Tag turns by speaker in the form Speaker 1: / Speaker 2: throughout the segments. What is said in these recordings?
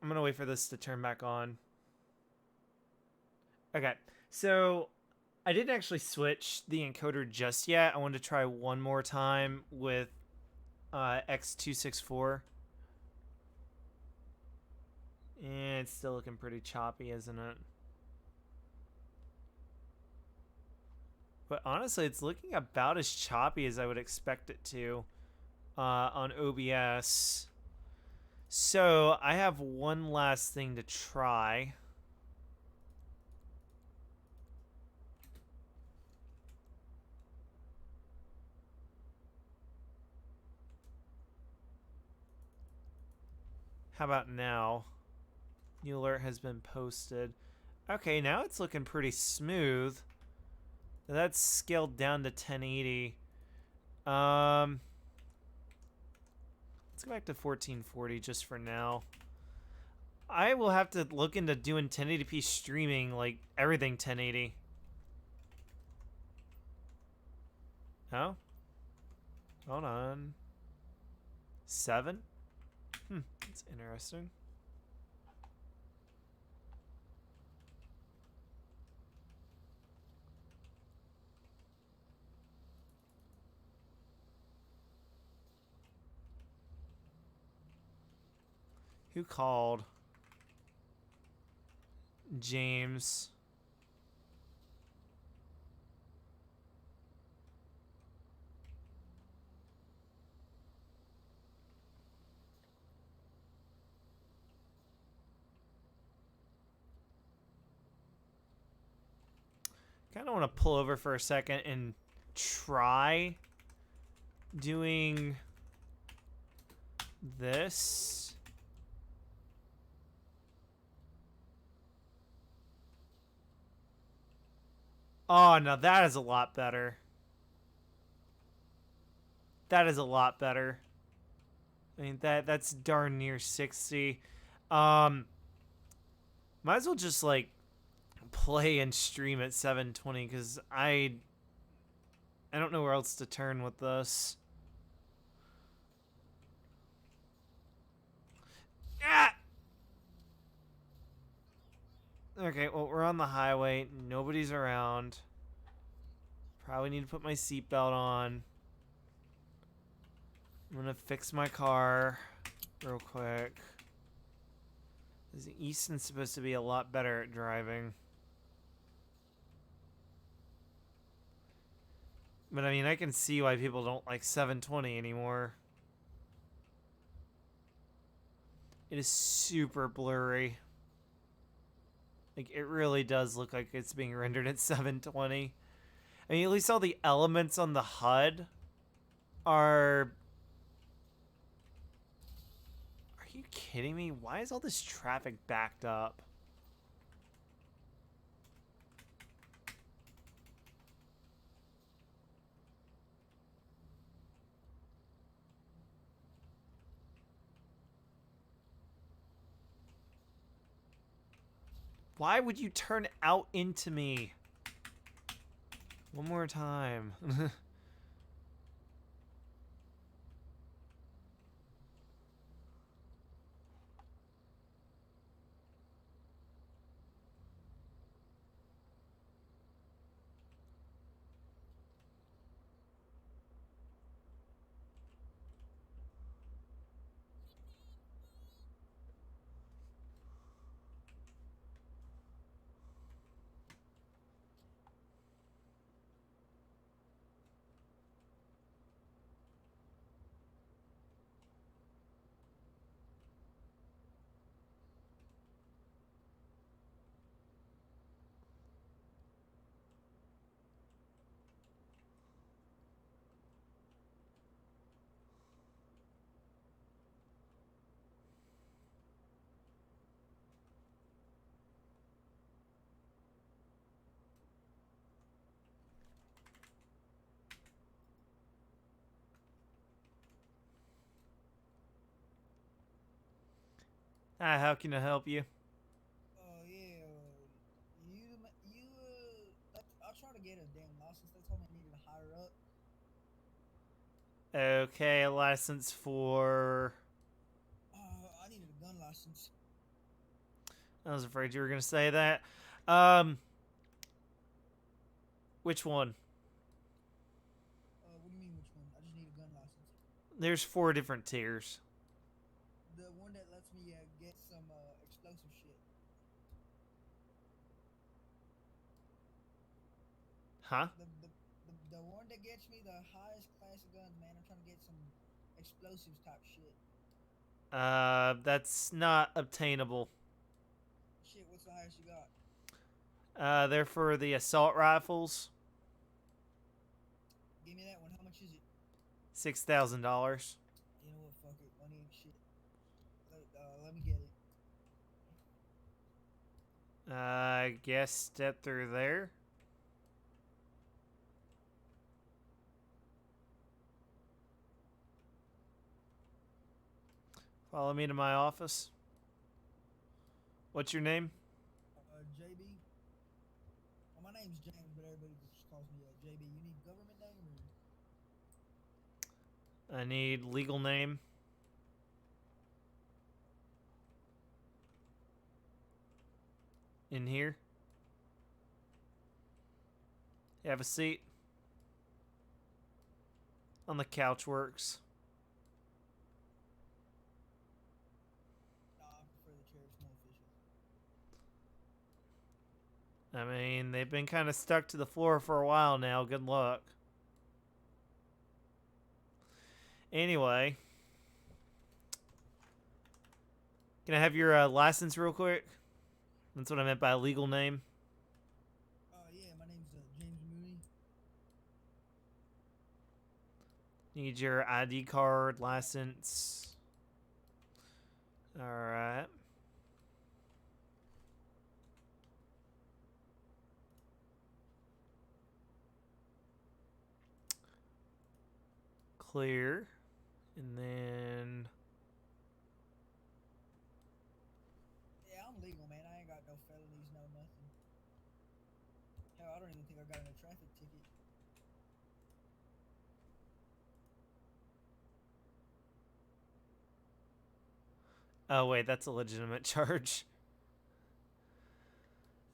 Speaker 1: I'm gonna wait for this to turn back on. Okay, so I didn't actually switch the encoder just yet. I wanted to try one more time with X264. And it's still looking pretty choppy, isn't it? But honestly, it's looking about as choppy as I would expect it to on OBS. So I have one last thing to try. How about now? New alert has been posted. Okay, now it's looking pretty smooth. That's scaled down to 1080. Let's go back to 1440 just for now. I will have to look into doing 1080p streaming, like everything 1080. Oh? Hold on. 7? That's interesting. Who called? James. Kind of want to pull over for a second and try doing this. Oh, no, that is a lot better. That is a lot better. I mean, that's darn near 60. Um, might as well just, like, play and stream at 720, because I don't know where else to turn with this. Ah! Okay, well, we're on the highway. Nobody's around. Probably need to put my seatbelt on. I'm gonna fix my car real quick. Easton's supposed to be a lot better at driving. But I mean, I can see why people don't like 720 anymore. It is super blurry. Like, it really does look like it's being rendered at 720. I mean, at least all the elements on the HUD are... Are you kidding me? Why is all this traffic backed up? Why would you turn out into me? One more time. How can I help you?
Speaker 2: Yeah, I'll try to get a damn license. They told me I needed to hire up.
Speaker 1: Okay, a license for...
Speaker 2: I needed a gun license.
Speaker 1: I was afraid you were gonna say that. Um, which one?
Speaker 2: What do you mean which one? I just need a gun license.
Speaker 1: There's 4 different tiers.
Speaker 2: The one that lets me get some explosive shit.
Speaker 1: Huh?
Speaker 2: The one that gets me the highest class of guns, man. I'm trying to get some explosives type shit.
Speaker 1: That's not obtainable.
Speaker 2: Shit, what's the highest you got?
Speaker 1: They're for the assault rifles.
Speaker 2: Give me that one. How much is it?
Speaker 1: $6,000.
Speaker 2: You know what? Fuck it. Money ain't shit. Let me get it.
Speaker 1: I guess step through there. Follow me to my office. What's your name?
Speaker 2: JB. Well, my name's James, but everybody just calls me JB. You need government name or?
Speaker 1: I need legal name. In here. Have a seat. On the couch works.
Speaker 2: Nah, I prefer the chair. It's more official.
Speaker 1: I mean, they've been kind of stuck to the floor for a while now. Good luck. Anyway. Can I have your license real quick? That's what I meant by legal name.
Speaker 2: Yeah, my name's James Mooney.
Speaker 1: Need your ID card, license. Alright. Clear. And then...
Speaker 2: Yeah, I'm legal, man. I ain't got no felonies, no nothing. Hell, I don't even think I got in a traffic ticket.
Speaker 1: Oh, wait, that's a legitimate charge.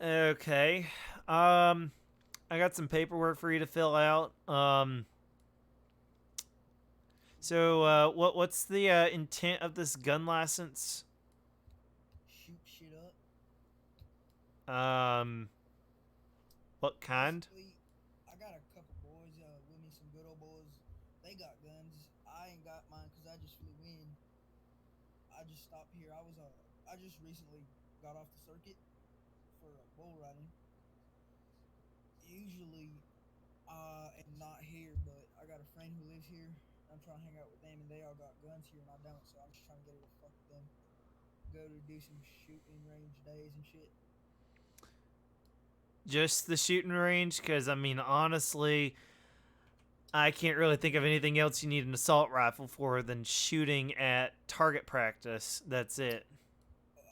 Speaker 1: Okay. I got some paperwork for you to fill out. So, what's the intent of this gun license?
Speaker 2: Shoot shit up.
Speaker 1: Um, what kind?
Speaker 2: Basically, I got a couple boys with me, some good old boys. They got guns. I ain't got mine because I just flew in. I just stopped here. I just recently got off the circuit for bull riding. Usually, am not here, but I got a friend who lives here. I'm trying to hang out with them, and they all got guns here, and I don't. So I'm just trying to get her to fuck with them. Go to do some shooting range days and shit.
Speaker 1: Just the shooting range? Because, I mean, honestly, I can't really think of anything else you need an assault rifle for than shooting at target practice. That's it.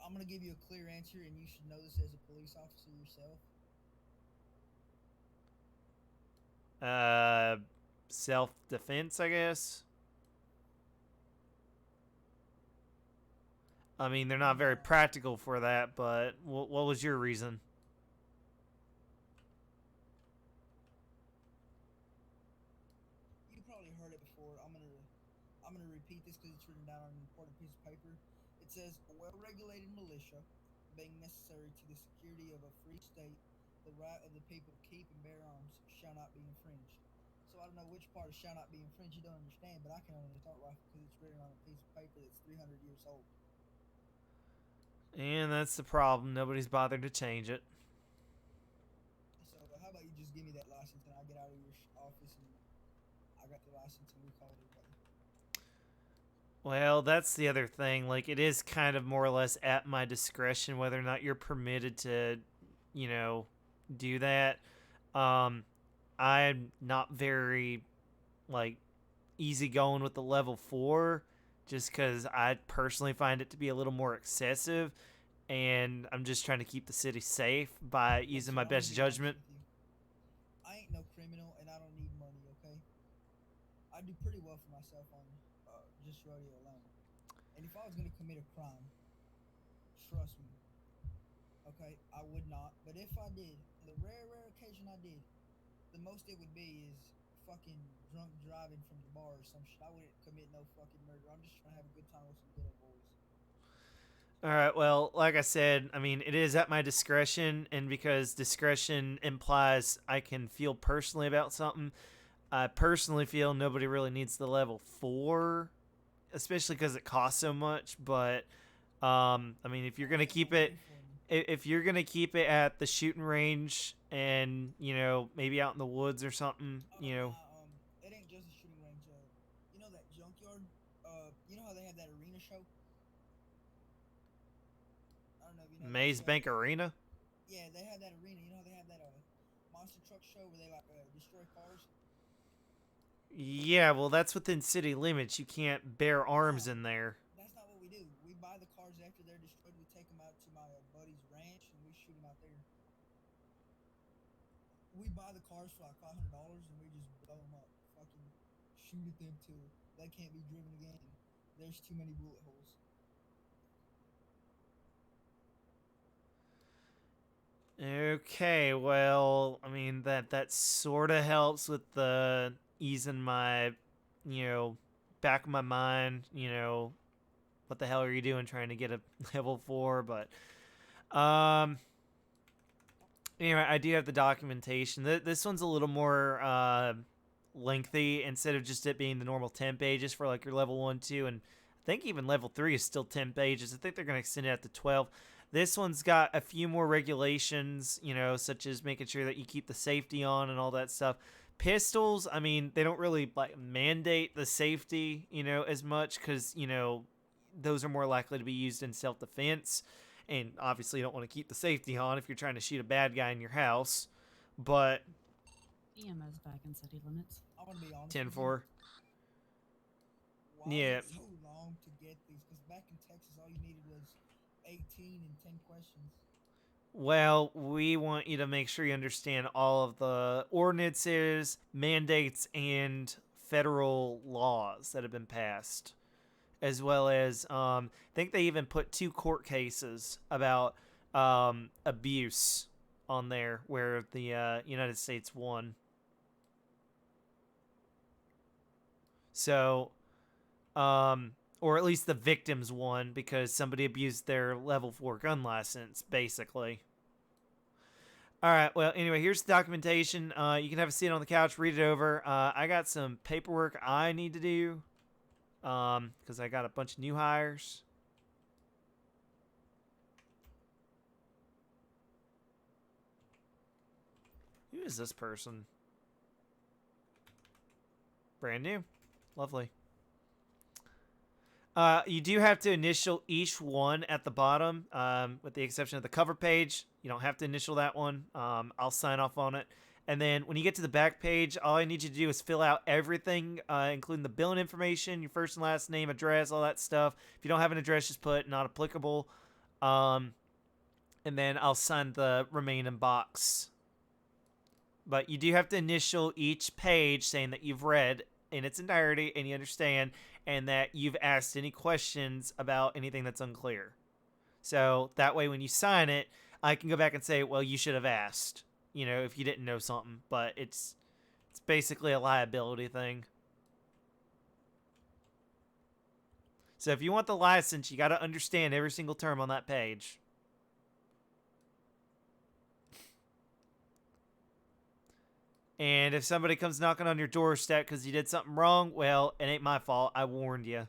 Speaker 2: I'm gonna give you a clear answer, and you should know this as a police officer yourself.
Speaker 1: Uh, self-defense, I guess. I mean, they're not very
Speaker 2: No,
Speaker 1: practical for that, but what was your reason?
Speaker 2: you probably heard it before. I'm gonna repeat this because it's written down on an important piece of paper. It says a well-regulated militia, being necessary to the security of a free state, the right of the people to keep and bear arms shall not be infringed. So I don't know which part of shall not be infringed you don't understand, but I can only start rifle because it's written on a piece of paper that's 300 years old.
Speaker 1: And that's the problem. Nobody's bothered to change it.
Speaker 2: So how about you just give me that license and I get out of your office and I got the license and we call it a day.
Speaker 1: Well, that's the other thing. Like, it is kind of more or less at my discretion whether or not you're permitted to, you know, do that. Um, I'm not very, like, easygoing with the level 4 just because I personally find it to be a little more excessive. And I'm just trying to keep the city safe by
Speaker 2: Look,
Speaker 1: using
Speaker 2: sir,
Speaker 1: my
Speaker 2: I'm gonna
Speaker 1: best
Speaker 2: be honest
Speaker 1: judgment.
Speaker 2: with you. I ain't no criminal and I don't need money, okay? I do pretty well for myself on just rodeo alone. And if I was gonna commit a crime, trust me, would not. But if I did, the rare occasion I did, the most it would be is fucking drunk driving from the bar or some shit. I wouldn't commit no fucking murder. I'm just trying to have a good time with some good old boys.
Speaker 1: All right. Well, like I said, I mean, it is at my discretion, and because discretion implies I can feel personally about something, I personally feel nobody really needs the level 4, especially because it costs so much. But I mean, if you're
Speaker 2: Oh,
Speaker 1: gonna
Speaker 2: it ain't
Speaker 1: keep
Speaker 2: gonna
Speaker 1: it,
Speaker 2: pay for me.
Speaker 1: if you're gonna keep it at the shooting range, and maybe out in the woods or something,
Speaker 2: Oh nah, it ain't just a shooting range. You know that junkyard? You know how they have that arena show? I don't know if you know that
Speaker 1: Maze
Speaker 2: show.
Speaker 1: Bank Arena.
Speaker 2: Yeah, they have that arena. You know how they have that monster truck show where they like destroy cars?
Speaker 1: Yeah, well, that's within city limits. You can't bear arms
Speaker 2: No,
Speaker 1: in there.
Speaker 2: that's not what we do. We buy the cars after they're destroyed. We take them out to my buddy's ranch and we shoot them out there. We buy the cars for like $500 and we just blow them up. Fucking shoot at them till they can't be driven again. There's too many bullet holes.
Speaker 1: Okay, well, I mean that sort of helps with the easing my, you know, back of my mind. What the hell are you doing trying to get a level 4? But um, anyway, I do have the documentation. This one's a little more lengthy instead of just it being the normal 10 pages for like your level 1, 2, and I think even level 3 is still 10 pages. I think they're going to extend it out to 12. This one's got a few more regulations, such as making sure that you keep the safety on and all that stuff. Pistols, I mean, they don't really like mandate the safety, as much because, those are more likely to be used in self-defense. And obviously, you don't want to keep the safety on if you're trying to shoot a bad guy in your house. But
Speaker 3: EMS back in city limits.
Speaker 2: I'm gonna be honest
Speaker 1: ten
Speaker 2: with you.
Speaker 1: four,
Speaker 2: Why is
Speaker 1: yeah.
Speaker 2: it so long to get these? Because back in Texas, all you needed was 18 and 10 questions.
Speaker 1: Well, we want you to make sure you understand all of the ordinances, mandates, and federal laws that have been passed, as well as I think they even put 2 court cases about abuse on there where the United States won. So, or at least the victims won because somebody abused their level 4 gun license, basically. All right. Well, anyway, here's the documentation. You can have a seat on the couch, read it over. I got some paperwork I need to do because I got a bunch of new hires. Who is this person? Brand new. Lovely. You do have to initial each one at the bottom, with the exception of the cover page. You don't have to initial that one. I'll sign off on it. And then when you get to the back page, all I need you to do is fill out everything, including the billing information, your first and last name, address, all that stuff. If you don't have an address, just put not applicable. And then I'll sign the remaining box. But you do have to initial each page saying that you've read in its entirety and you understand and that you've asked any questions about anything that's unclear. So that way when you sign it, I can go back and say, well, you should have asked, if you didn't know something. But it's basically a liability thing. So if you want the license, you got to understand every single term on that page. And if somebody comes knocking on your doorstep because you did something wrong, well, it ain't my fault. I warned you.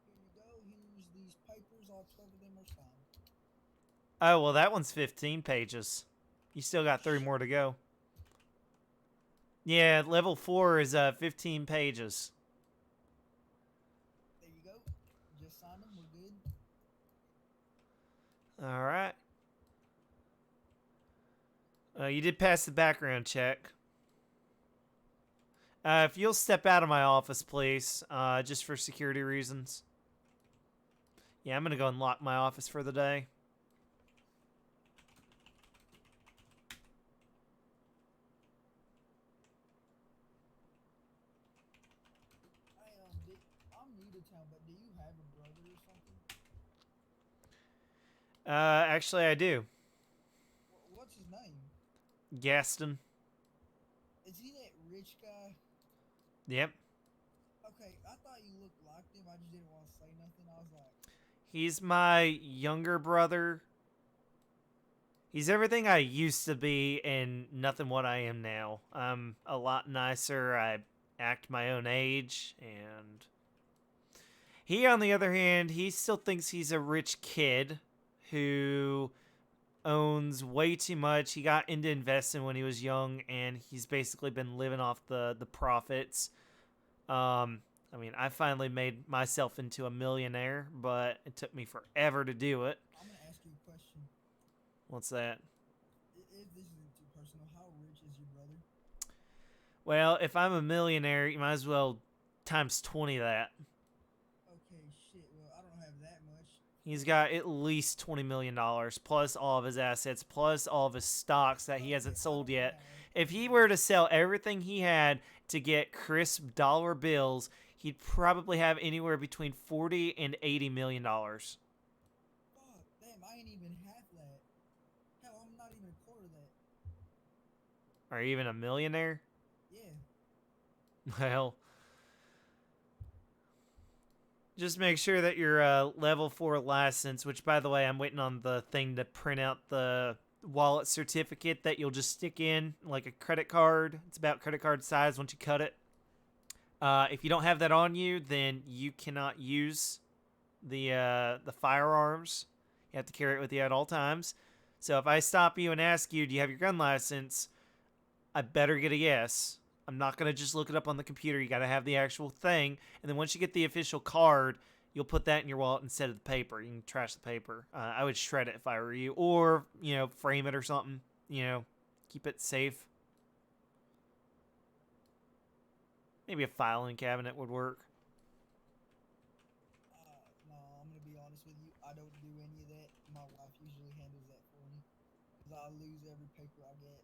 Speaker 2: Here you go. Here's these papers. All 12 of them are signed.
Speaker 1: Oh, well, that one's 15 pages. You still got 3
Speaker 2: Shit.
Speaker 1: more to go. Yeah, level 4 is 15 pages.
Speaker 2: There you go. Just signed them. We're good.
Speaker 1: All right. You did pass the background check. If you'll step out of my office, please, just for security reasons. Yeah, I'm gonna go and lock my office for the day.
Speaker 2: I'm new to town, but do you have a brother or something?
Speaker 1: Actually, I do.
Speaker 2: What's his name?
Speaker 1: Gaston.
Speaker 2: Is he that rich guy?
Speaker 1: Yep.
Speaker 2: Okay, I thought you looked like him. I just didn't want to say nothing. I was like,
Speaker 1: He's my younger brother. He's everything I used to be and nothing what I am now. I'm a lot nicer. I act my own age. And he, on the other hand, he still thinks he's a rich kid who owns way too much. He got into investing when he was young, and he's basically been living off the profits. I mean, I finally made myself into a millionaire, but it took me forever to do it.
Speaker 2: I'm gonna ask you a question.
Speaker 1: What's that?
Speaker 2: If this isn't too personal, how rich is your brother?
Speaker 1: Well, if I'm a millionaire, you might as well times 20 that.
Speaker 2: Okay, shit. Well, I don't have that much.
Speaker 1: He's got at least $20 million, plus all of his assets, plus all of his stocks that he hasn't sold yet. If he were to sell everything he had to get crisp dollar bills, he'd probably have anywhere between 40 and $80 million.
Speaker 2: Fuck, damn, I ain't even half that. Hell, I'm not even a quarter of that.
Speaker 1: Or even a millionaire?
Speaker 2: Yeah.
Speaker 1: Well, just make sure that your level 4 license, which, by the way, I'm waiting on the thing to print out the wallet certificate that you'll just stick in like a credit card. It's about credit card size once you cut it. If you don't have that on you, then you cannot use the firearms. You have to carry it with you at all times. So if I stop you and ask you, do you have your gun license? I better get a yes. I'm not going to just look it up on the computer. You got to have the actual thing. And then once you get the official card, you'll put that in your wallet instead of the paper. You can trash the paper. I would shred it if I were you. Or, frame it or something. Keep it safe. Maybe a filing cabinet would work.
Speaker 2: No, I'm gonna be honest with you. I don't do any of that. My wife usually handles that for me. Because I lose every paper I get.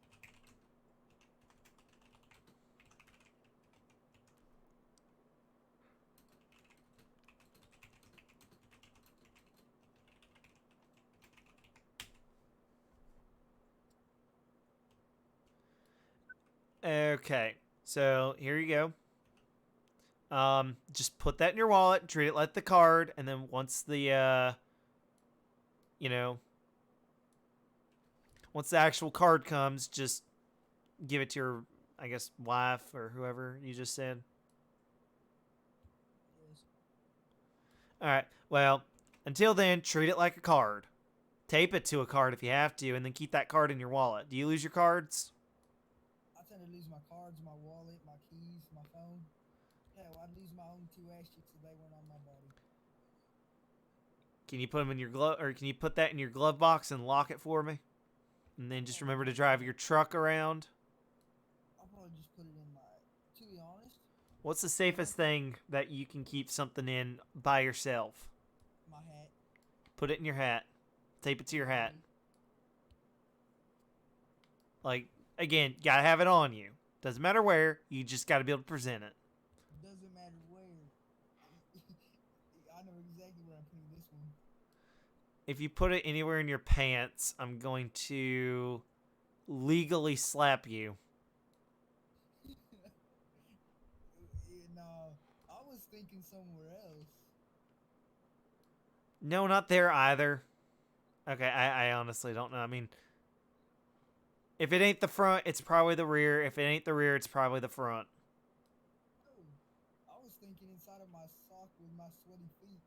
Speaker 1: Okay. So here you go. Just put that in your wallet, treat it like the card, and then once once the actual card comes, just give it to your, I guess, wife or whoever you just said.
Speaker 2: Yes.
Speaker 1: All right. Well, until then, treat it like a card. Tape it to a card if you have to, and then keep that card in your wallet. Do you lose your cards?
Speaker 2: I tend to lose my cards, my wallet, my keys, my phone. Hell, I'd lose my own two ass cheeks if they weren't on my body.
Speaker 1: Can you put them in your glove, or can you put that in your glove box and lock it for me? And then just remember to drive your truck around.
Speaker 2: I'll probably just put it in my. To be honest,
Speaker 1: What's the safest thing that you can keep something in by yourself?
Speaker 2: my hat.
Speaker 1: Put it in your hat. Tape it to your hat. Like, again, you gotta have it on you. Doesn't matter where, you just gotta be able to present it.
Speaker 2: Doesn't matter where. I know exactly where I'm putting this one.
Speaker 1: If you put it anywhere in your pants, I'm going to legally slap you.
Speaker 2: No, I was thinking somewhere else.
Speaker 1: No, not there either. Okay, I honestly don't know. I mean, if it ain't the front, it's probably the rear. If it ain't the rear, it's probably the front.
Speaker 2: Oh, I was thinking inside of my sock with my sweaty feet.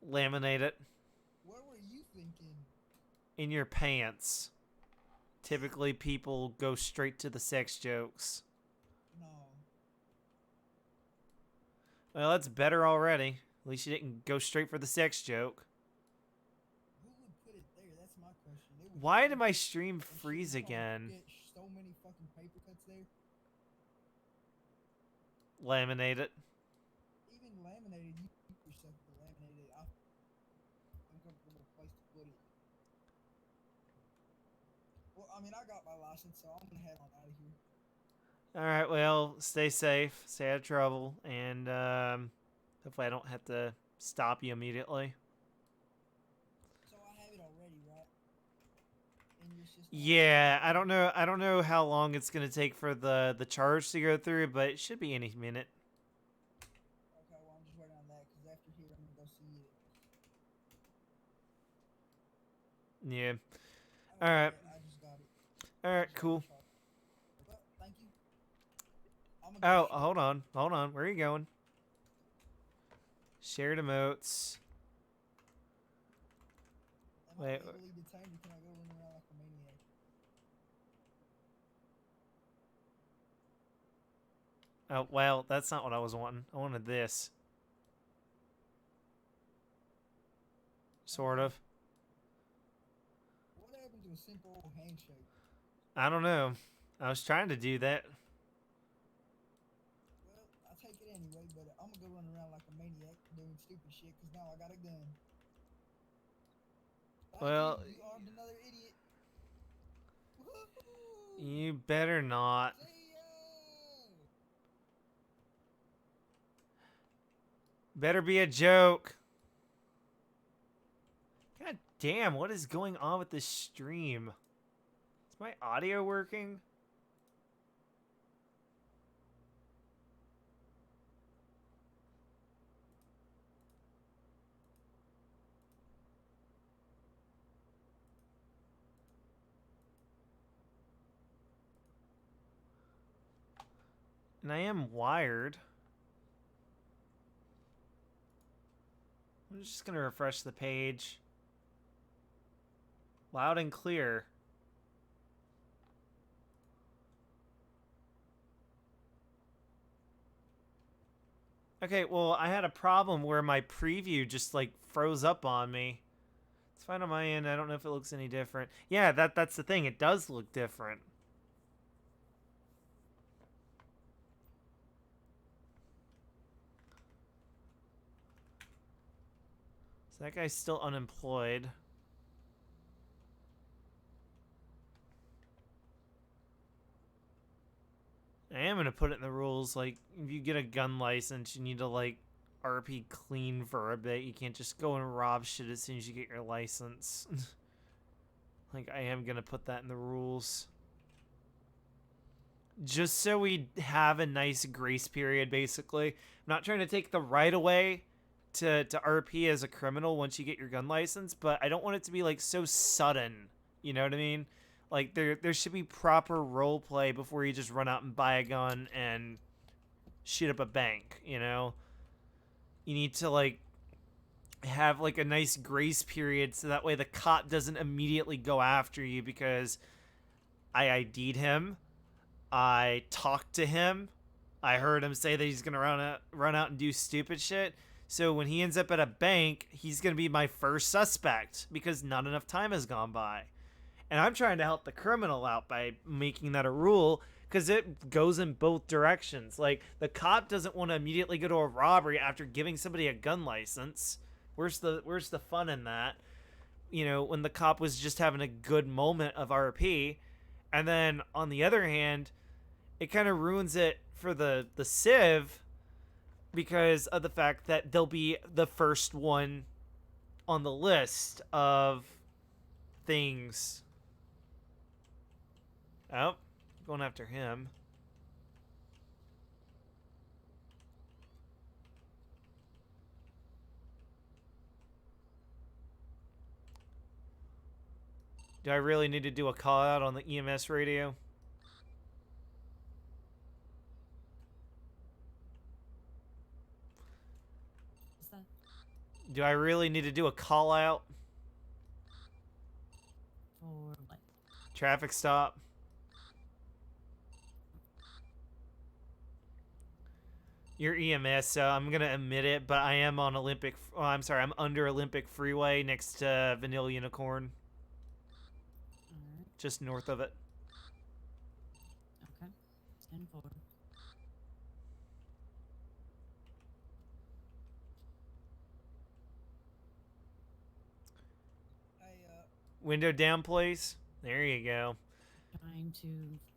Speaker 1: Laminate it
Speaker 2: Where were you thinking?
Speaker 1: in your pants. Typically, people go straight to the sex jokes.
Speaker 2: No.
Speaker 1: Well, that's better already. At least you didn't go straight for the sex joke.
Speaker 2: Who would put it there?
Speaker 1: Why did my stream
Speaker 2: That shit
Speaker 1: freeze
Speaker 2: is hard.
Speaker 1: again?
Speaker 2: Get so many fucking paper cuts there.
Speaker 1: Laminate it.
Speaker 2: Even laminated, you keep yourself to laminate it. Uncomfortable place to put it. Well, I mean, I got my license, so I'm gonna head on out of here.
Speaker 1: All right. Well, stay safe, stay out of trouble, and hopefully I don't have to stop you immediately.
Speaker 2: So I have it already, right? In your system.
Speaker 1: Yeah, I don't know. I don't know how long it's gonna take for the charge to go through, but it should be any minute.
Speaker 2: Okay, well, I'm just waiting on that because after here, I'm gonna go see it.
Speaker 1: Yeah.
Speaker 2: Oh,
Speaker 1: All right.
Speaker 2: yeah, I just got it.
Speaker 1: All right. Cool.
Speaker 2: Well, thank you. I'm gonna
Speaker 1: Oh, hold on. Hold on. Where are you going? Shared emotes.
Speaker 2: Am
Speaker 1: Wait.
Speaker 2: I legally detained or can I go run around like a maniac?
Speaker 1: Oh, well, that's not what I was wanting. I wanted this. Sort of.
Speaker 2: What happened to a simple old handshake?
Speaker 1: I don't know. I was trying to do that.
Speaker 2: Well, I take it anyway, but I'm gonna go run around like a maniac doing stupid shit because now I got a gun. Thank
Speaker 1: Well,
Speaker 2: you armed another idiot. Woo-hoo!
Speaker 1: you better not.
Speaker 2: See ya!
Speaker 1: Better be a joke. God damn, what is going on with this stream? Is my audio working? And I am wired. I'm just gonna refresh the page. Loud and clear. Okay, well, I had a problem where my preview just like froze up on me. It's fine on my end. I don't know if it looks any different. Yeah, that's the thing. It does look different. So that guy's still unemployed. I am gonna put it in the rules, like, if you get a gun license, you need to, like, RP clean for a bit. You can't just go and rob shit as soon as you get your license. Like, I am gonna put that in the rules. Just so we have a nice grace period, basically. I'm not trying to take the right away to RP as a criminal once you get your gun license, but I don't want it to be, like, so sudden. You know what I mean? Like, there should be proper role play before you just run out and buy a gun and shoot up a bank, you know? You need to, like, have, like, a nice grace period so that way the cop doesn't immediately go after you because I ID'd him. I talked to him. I heard him say that he's going to run out and do stupid shit. So when he ends up at a bank, he's going to be my first suspect because not enough time has gone by. And I'm trying to help the criminal out by making that a rule because it goes in both directions. Like, the cop doesn't want to immediately go to a robbery after giving somebody a gun license. Where's the fun in that? You know, when the cop was just having a good moment of RP. And then, on the other hand, it kind of ruins it for the Civ because of the fact that they'll be the first one on the list of things. Oh, going after him. Do I really need to do a call out on the EMS radio?
Speaker 3: Is that
Speaker 1: Do I really need to do a call out?
Speaker 3: for what?
Speaker 1: Traffic stop? Your EMS, so I'm gonna admit it, but I am on Olympic. Oh, I'm sorry, I'm under Olympic Freeway next to Vanilla Unicorn. just north of it.
Speaker 3: Okay. 10-4.
Speaker 2: Hey,
Speaker 1: Window down, please. There you go.
Speaker 3: Trying to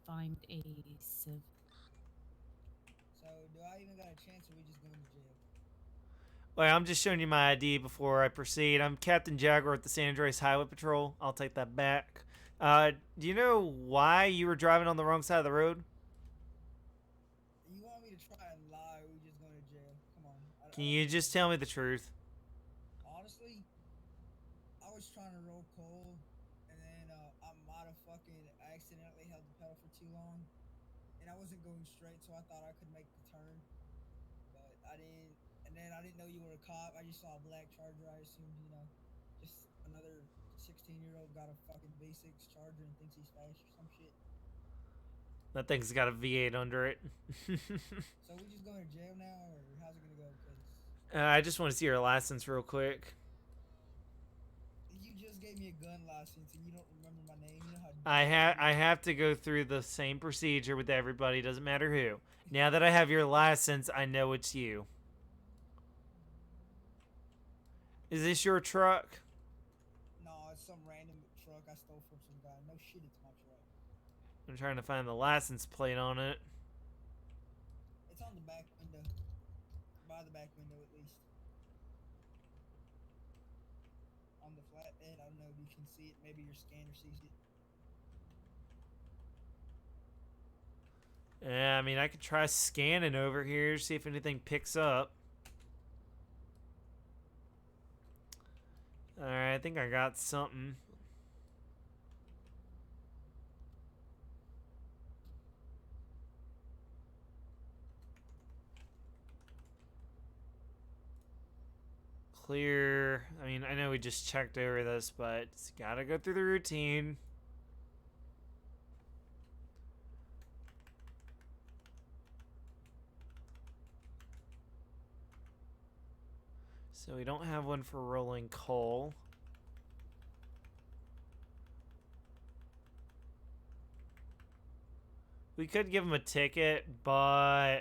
Speaker 3: find a civ.
Speaker 2: so do I even got a chance, or we just going to jail?
Speaker 1: Well, I'm just showing you my ID before I proceed. I'm Captain Jaguar at the San Andreas Highway Patrol. I'll take that back. Do you know why you were driving on the wrong side of the road?
Speaker 2: You want me to try and lie, or we just going to jail? Come on.
Speaker 1: Can
Speaker 2: I don't
Speaker 1: you
Speaker 2: think
Speaker 1: just tell me the truth?
Speaker 2: honestly, I was trying to roll coal, and then I might have fucking accidentally held the pedal for too long, and I wasn't going straight, so I thought I could make the turn, but I didn't. And then I didn't know you were a cop. I just saw a black Charger. I assumed, just another 16-year-old got a fucking V6 Charger and thinks he's fast or some shit.
Speaker 1: That thing's got a V8 under it.
Speaker 2: So we just going to jail now, or how's it gonna go? Cause
Speaker 1: I just want to see your license real quick.
Speaker 2: you just gave me a gun license and you don't remember my name. You know how
Speaker 1: I have to go through the same procedure with everybody. Doesn't matter who. Now that I have your license, I know it's you. Is this your truck?
Speaker 2: No, it's some random truck I stole from some guy. No shit, it's my truck.
Speaker 1: I'm trying to find the license plate on it.
Speaker 2: It's on the back window. By the back window, at least. On the flatbed, I don't know if you can see it. Maybe your scanner sees it.
Speaker 1: Yeah, I mean, I could try scanning over here, see if anything picks up. Alright, I think I got something. Clear. I mean, I know we just checked over this, but it's gotta go through the routine. So we don't have one for rolling coal. We could give him a ticket, but...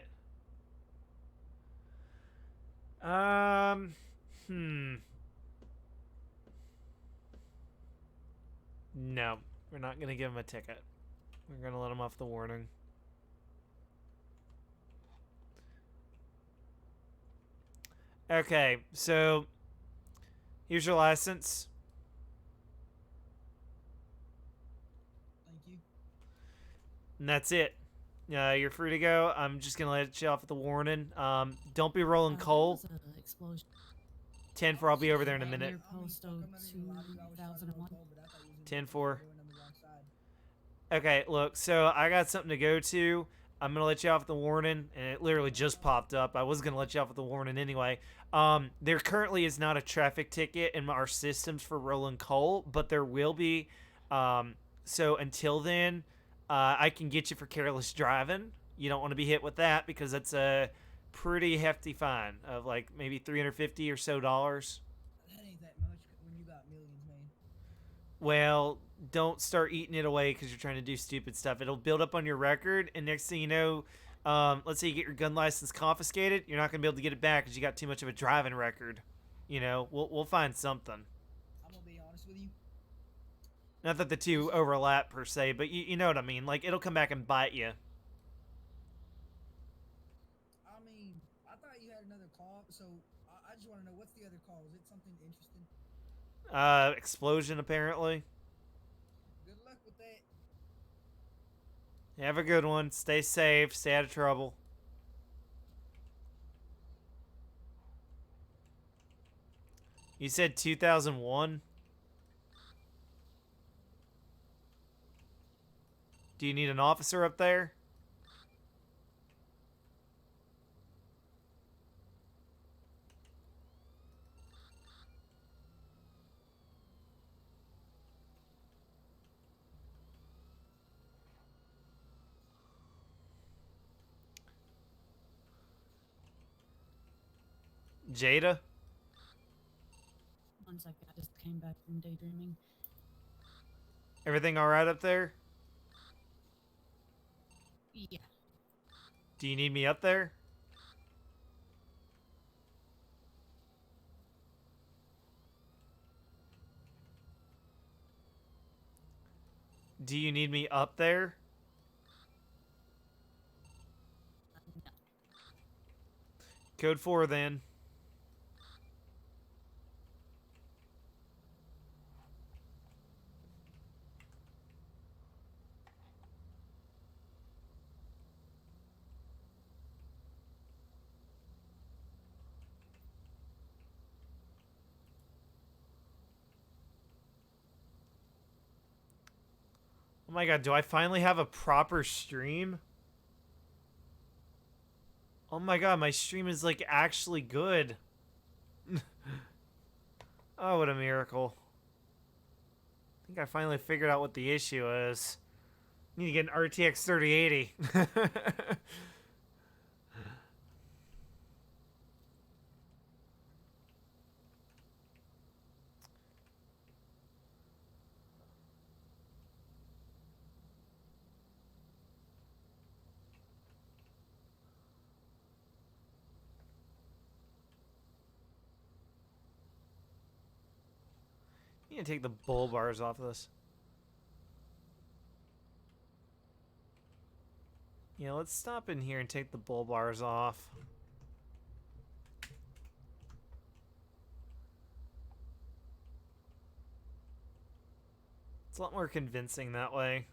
Speaker 1: No, we're not gonna give him a ticket. We're gonna let him off the warning. Okay, so here's your license.
Speaker 2: Thank you.
Speaker 1: And that's it. You're free to go. I'm just gonna let you off with the warning. Don't be rolling
Speaker 3: There
Speaker 1: coal.
Speaker 3: was an explosion.
Speaker 1: 10-4, I'll be over there in a
Speaker 3: Right
Speaker 1: minute.
Speaker 3: near Post
Speaker 2: I'm not even gonna lie to you. I was trying to roll
Speaker 3: 2001.
Speaker 2: coal, but I thought you was in
Speaker 1: 10-4.
Speaker 2: going on the wrong side.
Speaker 1: Okay, look, so I got something to go to. I'm gonna let you off with the warning, and it literally just popped up. I was gonna let you off with the warning anyway. There currently is not a traffic ticket in our systems for rolling coal, but there will be. So until then, I can get you for careless driving. You don't want to be hit with that because that's a pretty hefty fine of like maybe $350 or so dollars.
Speaker 2: That ain't that much when you got millions, man.
Speaker 1: Well, don't start eating it away because you're trying to do stupid stuff. It'll build up on your record, and next thing you know, let's say you get your gun license confiscated, you're not gonna be able to get it back because you got too much of a driving record. You know, we'll find something.
Speaker 2: I'm gonna be honest with you.
Speaker 1: Not that the two overlap per se, but you know what I mean. Like it'll come back and bite you.
Speaker 2: I mean, I thought you had another call, so I just want to know what's the other call. Is it something interesting?
Speaker 1: Explosion apparently.
Speaker 2: Good luck with that.
Speaker 1: Have a good one. Stay safe. Stay out of trouble. You said 2001? Do you need an officer up there? Jada?
Speaker 3: 1 second, I just came back from daydreaming.
Speaker 1: Everything all right up there?
Speaker 3: Yeah.
Speaker 1: Do you need me up there? Do you need me up there?
Speaker 3: No.
Speaker 1: Code 4 then. Oh my god, do I finally have a proper stream? Oh my god, my stream is like actually good. Oh, what a miracle. I think I finally figured out what the issue is. I need to get an RTX 3080. You need to take the bull bars off of this. Yeah, let's stop in here and take the bull bars off. It's a lot more convincing that way.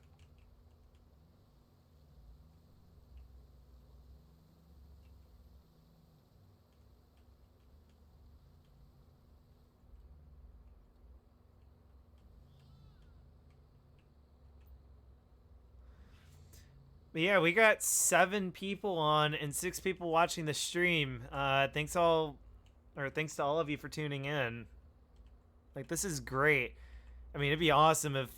Speaker 1: But yeah, we got 7 people on and 6 people watching the stream. Thanks to all of you for tuning in. Like, this is great. I mean, it'd be awesome if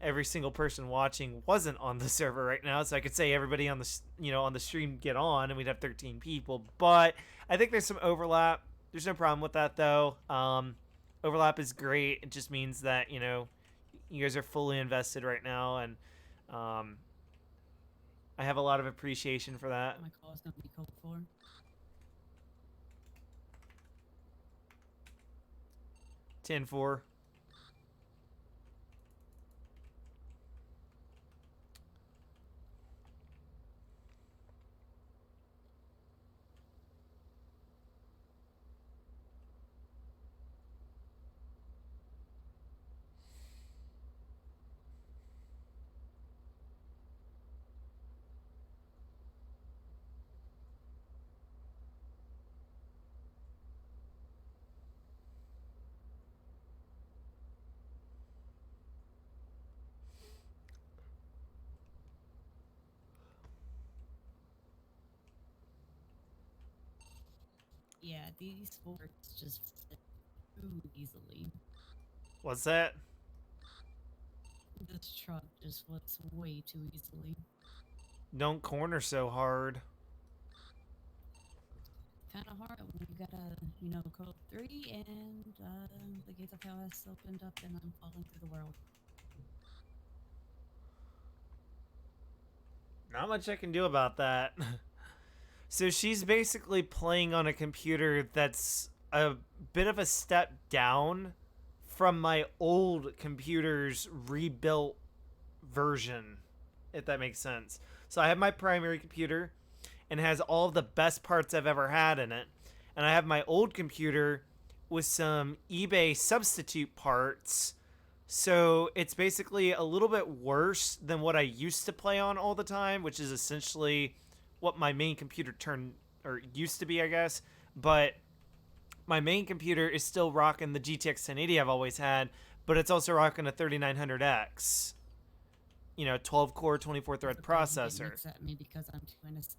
Speaker 1: every single person watching wasn't on the server right now, so I could say everybody on the on the stream get on, and we'd have 13 people. But I think there's some overlap. There's no problem with that though. Overlap is great. It just means that you guys are fully invested right now, and um, I have a lot of appreciation for that.
Speaker 3: My call is gonna be code 4.
Speaker 1: 10-4.
Speaker 3: Yeah, these sports just fit too easily.
Speaker 1: What's that?
Speaker 3: This truck just flips way too easily.
Speaker 1: Don't corner so hard.
Speaker 3: Kind of hard when you gotta, code 3 and the gates of hell has opened up and I'm falling through the world.
Speaker 1: Not much I can do about that. So she's basically playing on a computer that's a bit of a step down from my old computer's rebuilt version, if that makes sense. So I have my primary computer and has all of the best parts I've ever had in it. And I have my old computer with some eBay substitute parts. So it's basically a little bit worse than what I used to play on all the time, which is essentially what my main computer used to be, I guess. But my main computer is still rocking the GTX 1080 I've always had, but it's also rocking a 3900X. 12 core, 24 thread processor.
Speaker 3: Upset me because I'm too innocent.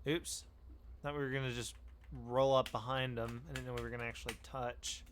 Speaker 1: Oops. Thought we were gonna just roll up behind them. I didn't know we were gonna actually touch.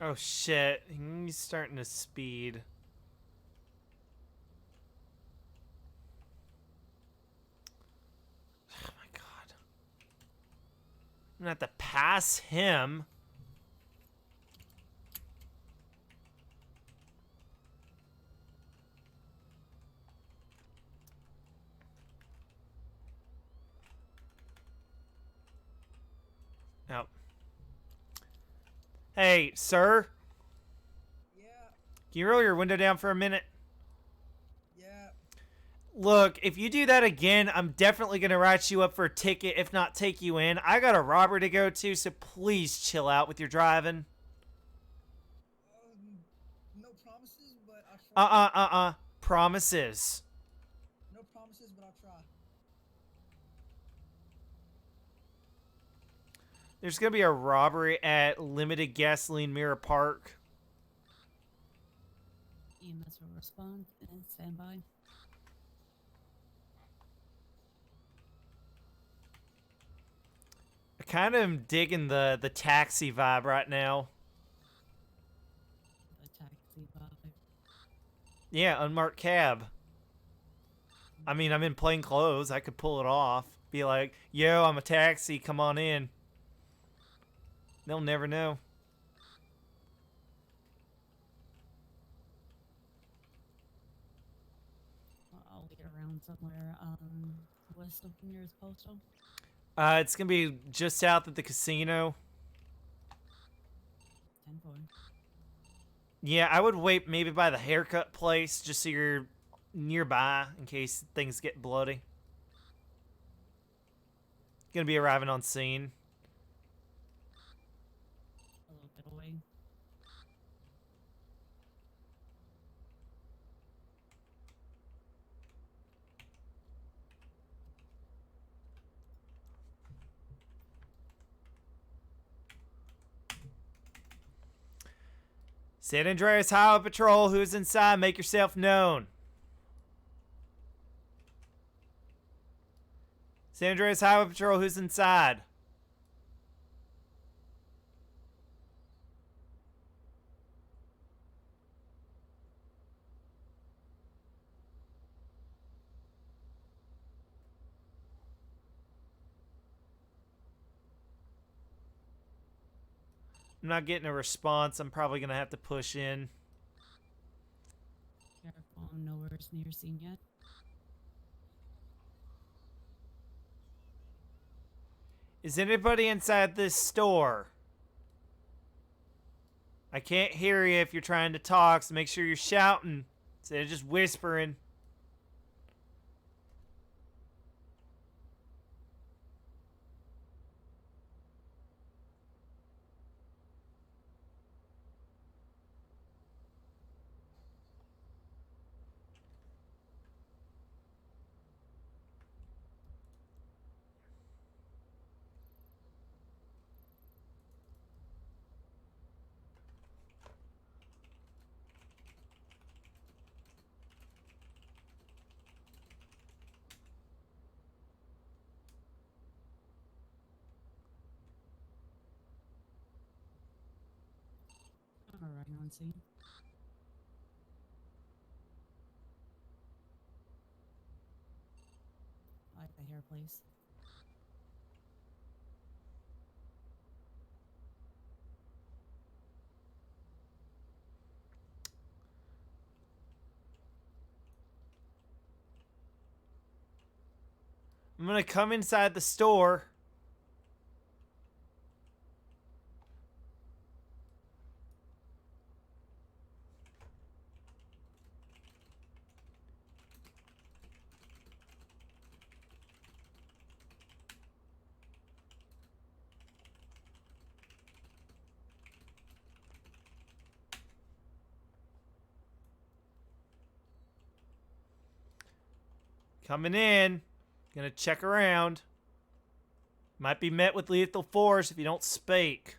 Speaker 1: Oh shit, he's starting to speed. Oh my god. I'm gonna have to pass him. Oh. Hey, sir.
Speaker 2: Yeah,
Speaker 1: Can you roll your window down for a minute?
Speaker 2: yeah.
Speaker 1: Look, if you do that again, I'm definitely going to write you up for a ticket, if not take you in. I got a robbery to go to, so please chill out with your driving.
Speaker 2: No promises, but I'll try.
Speaker 1: Promises.
Speaker 2: No promises, but I'll try.
Speaker 1: There's going to be a robbery at Limited Gasoline Mirror Park.
Speaker 3: EMS will respond and stand by.
Speaker 1: I kind of am digging the taxi vibe right now.
Speaker 3: The taxi vibe.
Speaker 1: Yeah, unmarked cab. I mean, I'm in plain clothes. I could pull it off. Be like, yo, I'm a taxi. Come on in. They'll never know.
Speaker 3: I'll get around somewhere west of the nearest postal.
Speaker 1: It's going to be just south of the casino.
Speaker 3: 10-4.
Speaker 1: Yeah, I would wait maybe by the haircut place just so you're nearby in case things get bloody. Gonna be arriving on scene.
Speaker 3: A little bit away.
Speaker 1: San Andreas Highway Patrol, who's inside? Make yourself known. San Andreas Highway Patrol, who's inside? I'm not getting a response. I'm probably gonna have to push in.
Speaker 3: Careful, nowhere's near scene yet.
Speaker 1: Is anybody inside this store? I can't hear you if you're trying to talk, so make sure you're shouting instead of just whispering.
Speaker 3: I'm arriving on scene. Like the hair place.
Speaker 1: I'm gonna come inside the store. Coming in. Gonna check around. Might be met with lethal force if you don't speak.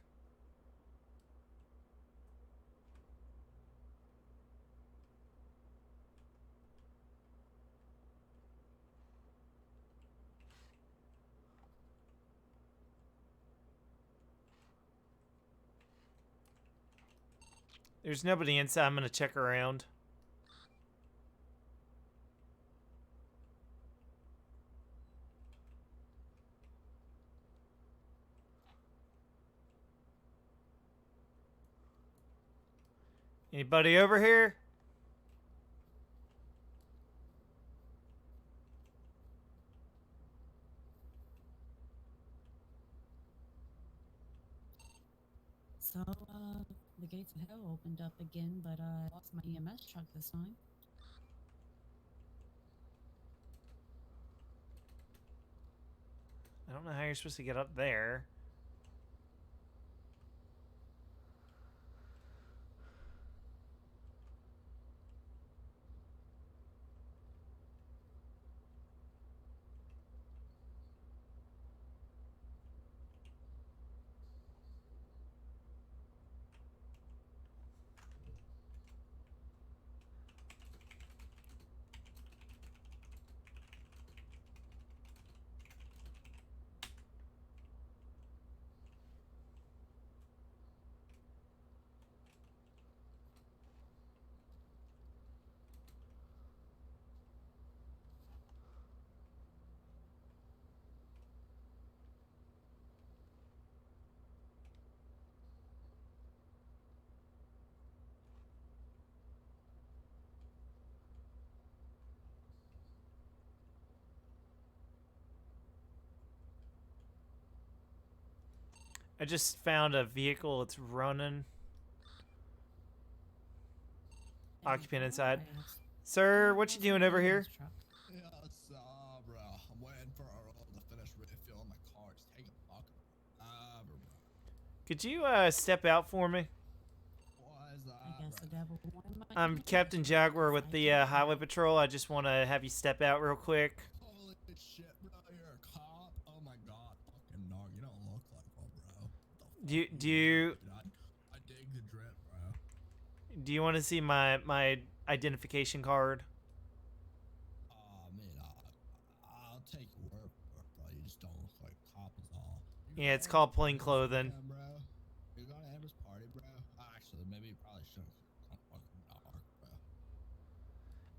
Speaker 1: There's nobody inside. I'm gonna check around. Anybody over here?
Speaker 3: So, the gates of hell opened up again, but I lost my EMS truck this time.
Speaker 1: I don't know how you're supposed to get up there. I just found a vehicle that's running. Occupant inside. Sir, what you doing over here?
Speaker 4: Yes, bro. I'm waiting for Earl to finish refilling my car. It's taking fucking forever, bro.
Speaker 1: Could you step out for me?
Speaker 4: What is that,
Speaker 3: I guess the
Speaker 4: bro?
Speaker 3: devil wanted my
Speaker 1: I'm
Speaker 3: EMS
Speaker 1: Captain
Speaker 3: truck,
Speaker 1: Jaguar
Speaker 3: so
Speaker 1: with
Speaker 3: I
Speaker 1: the
Speaker 3: can't
Speaker 1: Highway
Speaker 3: go.
Speaker 1: Patrol. I just want to have you step out real quick.
Speaker 4: Holy shit, bro. You're a cop? Oh my god. Fucking gnarly. You don't look like one, bro. What the fuck
Speaker 1: Do
Speaker 4: are
Speaker 1: you
Speaker 4: doing, dude? I dig the drip, bro.
Speaker 1: do you want to see my identification card?
Speaker 4: I mean, I'll take your word for it, bro. You just don't look like a cop is all.
Speaker 1: Yeah, it's called plain clothing.
Speaker 4: Bro. You going to Amber's party, bro? Actually, maybe you probably shouldn't. Fucking dark,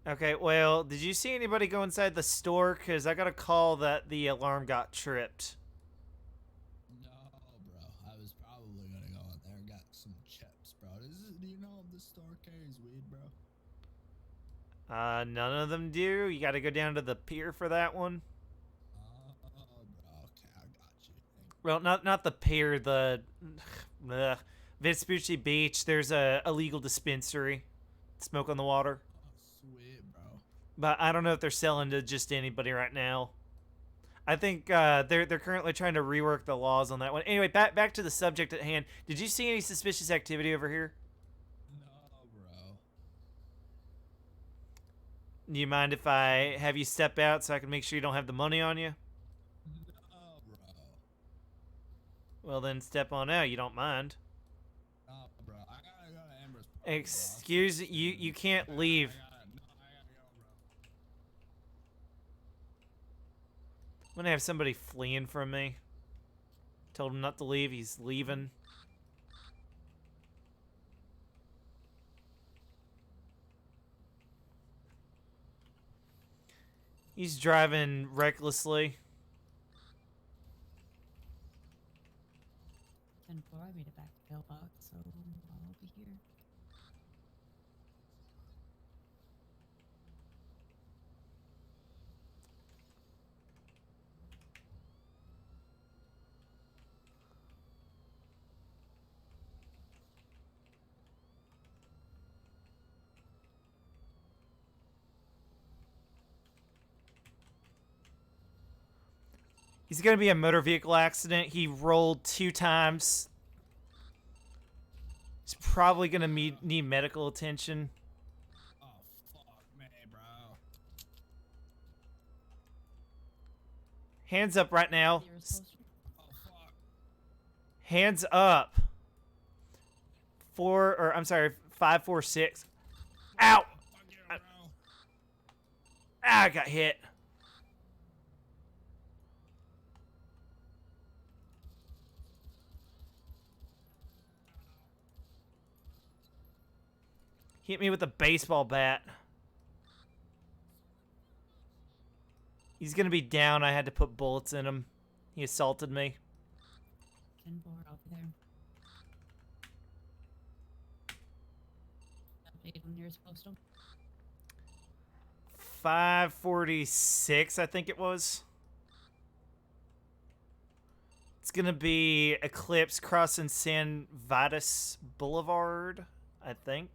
Speaker 4: bro.
Speaker 1: Okay, well, did you see anybody go inside the store? Because I got a call that the alarm got tripped.
Speaker 4: No, bro. I was probably gonna go in there and get some chips, bro. Do you know if this store carries weed, bro?
Speaker 1: None of them do. You got to go down to the pier for that one.
Speaker 4: Oh, bro. Okay, I got you. Thank you.
Speaker 1: Well, not the pier, the Vespucci Beach. There's a illegal dispensary. Smoke on the water.
Speaker 4: Oh, sweet, bro.
Speaker 1: But I don't know if they're selling to just anybody right now. I think they're currently trying to rework the laws on that one. Anyway, back to the subject at hand. Did you see any suspicious activity over here?
Speaker 4: No, bro.
Speaker 1: Do you mind if I have you step out so I can make sure you don't have the money on you?
Speaker 4: No, bro.
Speaker 1: Well, then step on out. You don't mind.
Speaker 4: No, bro. I gotta go to Amber's party, bro.
Speaker 1: Excuse you. You can't leave.
Speaker 4: I gotta go, bro.
Speaker 1: I'm gonna have somebody fleeing from me. Told him not to leave. He's leaving. He's driving recklessly.
Speaker 3: 10-4, I made it back to Pillbox, so I'll be here.
Speaker 1: He's gonna be a motor vehicle accident. He rolled 2 times. He's probably gonna need medical attention.
Speaker 4: Oh, fuck me, bro.
Speaker 1: Hands up right now.
Speaker 3: Nearest postal.
Speaker 4: Oh fuck.
Speaker 1: Hands up. I'm sorry, 546. Ow!
Speaker 4: Fuck you,
Speaker 1: I-
Speaker 4: bro.
Speaker 1: I got hit. Hit me with a baseball bat. He's gonna be down. I had to put bullets in him. He assaulted me.
Speaker 3: 10-4 over there. Update on nearest postal.
Speaker 1: 546, I think it was. It's gonna be Eclipse crossing San Vitus Boulevard, I think.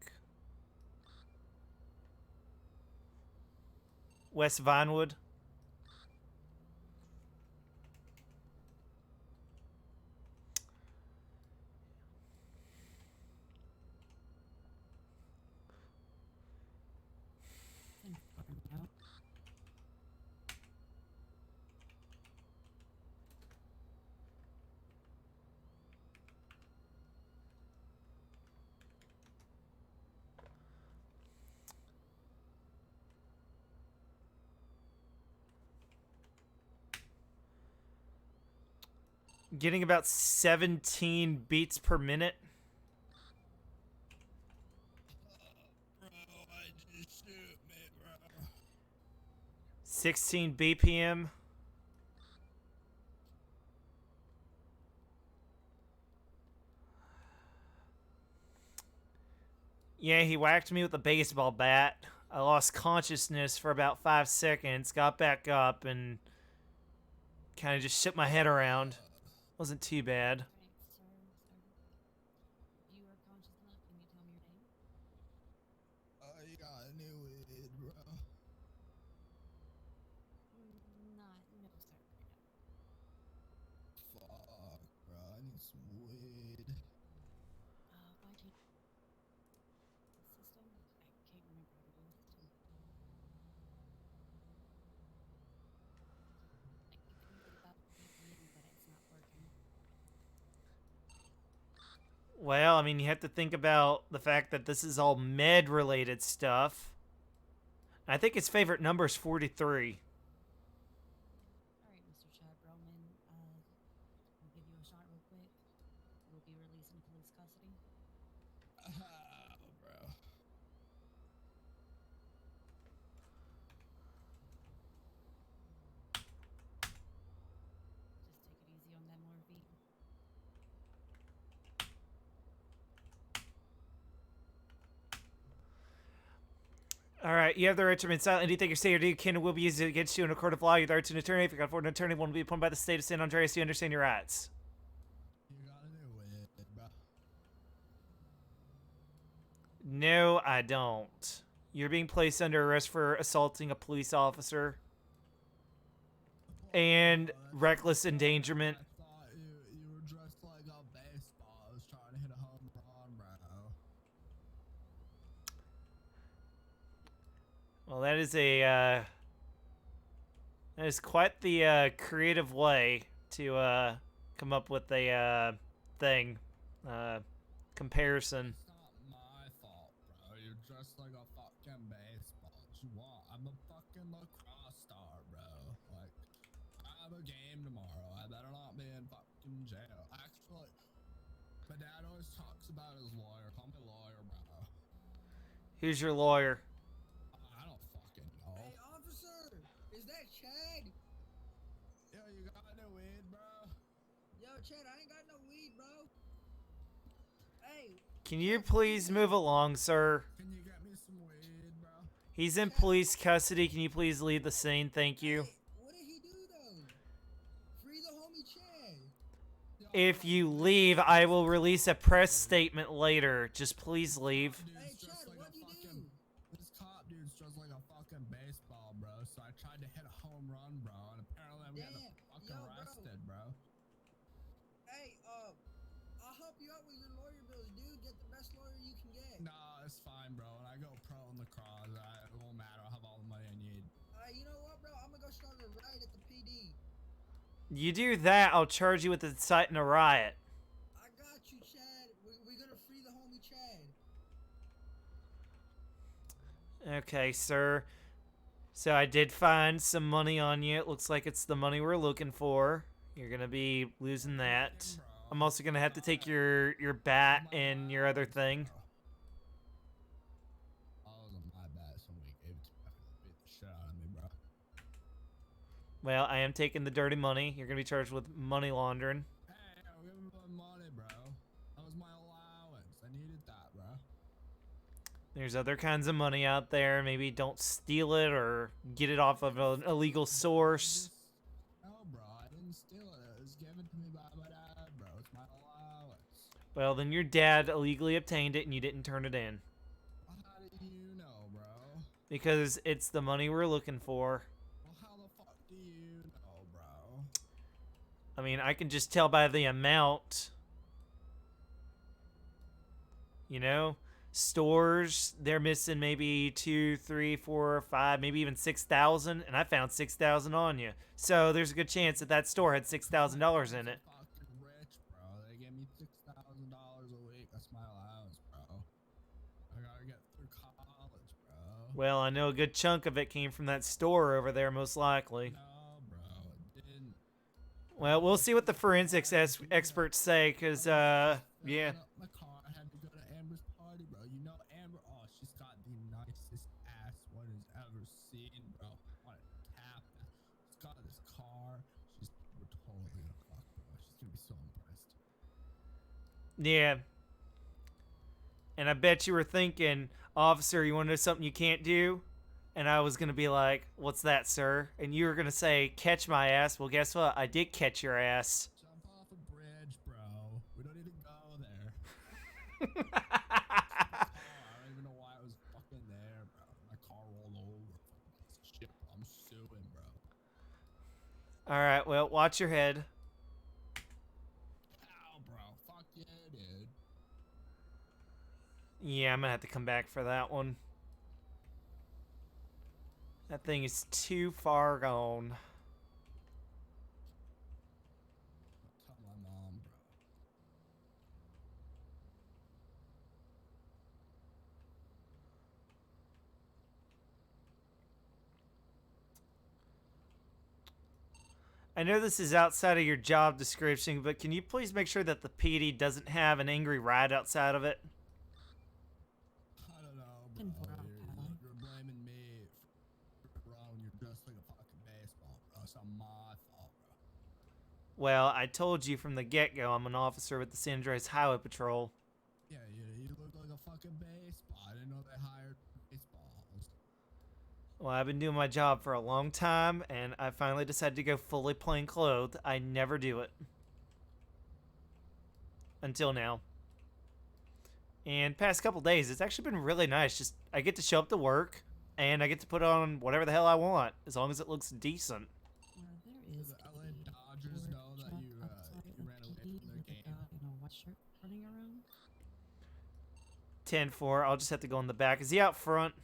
Speaker 1: West Vinewood.
Speaker 3: No.
Speaker 1: 10. Getting about 17 beats per minute.
Speaker 4: Bro, why'd you shoot me, bro?
Speaker 1: 16 BPM. Yeah, he whacked me with a baseball bat. I lost consciousness for about 5 seconds, got back up, and kind of just shook my head around. Wasn't too bad.
Speaker 3: Alright, sir. If you are conscious enough, can you tell me your name?
Speaker 4: You got a new weed, bro.
Speaker 3: No, sir.
Speaker 4: Fuck, bro. I need some weed.
Speaker 3: By chance, system? I can't remember how to do the system. I keep thinking about VPN, but it's not working.
Speaker 1: Well, I mean, you have to think about the fact that this is all med-related stuff. I think his favorite number is 43.
Speaker 3: Alright, Mr. Chad Broman, we'll give you a shot real quick. We'll be released into police custody.
Speaker 4: Bro.
Speaker 3: Just take it easy on that morphine.
Speaker 1: All right, you have the right to remain silent. Anything you say or do can and will be used against you in a court of law. You have the right to an attorney. If you can afford an attorney, one will be appointed by the state of San Andreas. You understand your rights.
Speaker 4: You got a new weed, bro.
Speaker 1: No, I don't. You're being placed under arrest for assaulting a police officer and
Speaker 4: Bro, that's
Speaker 1: reckless
Speaker 4: not fair.
Speaker 1: endangerment.
Speaker 4: I thought you were dressed like a baseball. I was trying to hit a home run, bro.
Speaker 1: Well, that is quite the creative way to come up with a thing comparison.
Speaker 4: It's not my fault, bro. You're dressed like a fucking baseball. What you want? I'm a fucking lacrosse star, bro. Like, I have a game tomorrow. I better not be in fucking jail. Actually, my dad always talks about his lawyer. Call me lawyer, bro.
Speaker 1: Who's your lawyer?
Speaker 4: I don't fucking know.
Speaker 2: Hey, officer, is that Chad?
Speaker 4: Yo, you got no weed, bro?
Speaker 2: Yo, Chad, I ain't got no weed, bro. Hey,
Speaker 1: Can you
Speaker 2: Chad,
Speaker 1: please move along, sir?
Speaker 4: Can you get me some weed, bro?
Speaker 1: He's in police custody. Can you please leave the scene? Thank you.
Speaker 2: Hey, what did he do though? Free the homie Chad.
Speaker 4: Yo,
Speaker 1: If
Speaker 4: bro,
Speaker 1: you
Speaker 4: this
Speaker 1: leave,
Speaker 4: dude's
Speaker 1: I will
Speaker 4: dressed
Speaker 1: release a
Speaker 4: like
Speaker 1: press
Speaker 4: dude.
Speaker 1: statement later. Just please leave.
Speaker 2: Hey,
Speaker 4: Dude's dressed
Speaker 2: Chad,
Speaker 4: like
Speaker 2: what'd
Speaker 4: a
Speaker 2: you
Speaker 4: fucking.
Speaker 2: do?
Speaker 4: This cop dude's dressed like a fucking baseball, bro. So I tried to hit a home run, bro, and apparently I'm getting
Speaker 2: Damn,
Speaker 4: fucking
Speaker 2: yo, bro.
Speaker 4: arrested, bro.
Speaker 2: Hey, I'll help you out with your lawyer bills, dude. Get the best lawyer you can get.
Speaker 4: Nah, it's fine, bro. When I go pro in lacrosse, it won't matter. I'll have all the money I need.
Speaker 2: You know what, bro? I'm gonna go start a riot at the PD.
Speaker 1: You do that, I'll charge you with inciting a riot.
Speaker 2: I got you, Chad. We're gonna free the homie Chad.
Speaker 1: Okay, sir. So I did find some money on you. It looks like it's the money we're looking for. You're gonna be losing that.
Speaker 4: Bro,
Speaker 1: I'm also gonna have to take your bat and your other thing.
Speaker 4: I was on my bad. Somebody gave it to me after they beat the shit out of me, bro.
Speaker 1: Well, I am taking the dirty money. You're gonna be charged with money laundering.
Speaker 4: Hey, yo, give me my money, bro. That was my allowance. I needed that, bro.
Speaker 1: There's other kinds of money out there. Maybe don't steal it or get it off of an illegal source.
Speaker 4: No, bro, I didn't steal it. It was given to me by my dad, bro. It's my allowance.
Speaker 1: Well, then your dad illegally obtained it and you didn't turn it in.
Speaker 4: Well, how do you know, bro?
Speaker 1: Because it's the money we're looking for.
Speaker 4: Well, how the fuck do you know, bro?
Speaker 1: I mean, I can just tell by the amount. You know? Stores, they're missing maybe 2, 3, 4, 5, maybe even 6,000, and I found 6,000 on you. So there's a good chance that that store had $6,000 in it.
Speaker 4: Fucking rich, bro. They gave me $6,000 a week. That's my allowance, bro. I gotta get through college, bro.
Speaker 1: Well, I know a good chunk of it came from that store over there, most likely.
Speaker 4: No, bro, it didn't.
Speaker 1: Well, we'll see what the forensics experts say, because, yeah.
Speaker 4: Filling up my car. I had to go to Amber's party, bro. You know Amber? Oh, she's got the nicest ass one has ever seen, bro. On a tap. She's got this car. We're totally gonna fuck, bro. She's gonna be so impressed.
Speaker 1: Yeah. And I bet you were thinking, officer, you want to know something you can't do? And I was going to be like, what's that, sir? And you were going to say, catch my ass. Well, guess what? I did catch your ass.
Speaker 4: Jump off a bridge, bro. We don't even go there. Oh, I don't even know why I was fucking there, bro. My car rolled over. Fucking piece of shit, bro. I'm suing, bro.
Speaker 1: All right, well, watch your head.
Speaker 4: Ow, bro. Fuck yeah, dude.
Speaker 1: Yeah, I'm going to have to come back for that one. That thing is too far gone.
Speaker 4: Tell my mom, bro.
Speaker 1: I know this is outside of your job description, but can you please make sure that the PD doesn't have an angry riot outside of it?
Speaker 4: I don't know,
Speaker 3: Can
Speaker 4: bro.
Speaker 3: throw out pal.
Speaker 4: You're blaming me for wrong. You're dressed like a fucking baseball, bro. It's not my fault, bro.
Speaker 1: Well, I told you from the get-go I'm an officer with the San Andreas Highway Patrol.
Speaker 4: Yeah, you look like a fucking baseball. I didn't know they hired baseballs.
Speaker 1: Well, I've been doing my job for a long time, and I finally decided to go fully plainclothed. I never do it. Until now. And past couple days, it's actually been really nice. Just, I get to show up to work, and I get to put on whatever the hell I want, as long as it looks decent.
Speaker 3: There
Speaker 4: Do
Speaker 3: is
Speaker 4: the
Speaker 3: a
Speaker 4: LA Dodgers
Speaker 3: Ford
Speaker 4: know that
Speaker 3: truck
Speaker 4: you
Speaker 3: outside
Speaker 4: you
Speaker 3: of
Speaker 4: ran away
Speaker 3: PD
Speaker 4: from their
Speaker 3: with a
Speaker 4: game?
Speaker 3: guy in a white shirt running around.
Speaker 1: 10-4, I'll just have to go in the back. Is he out front?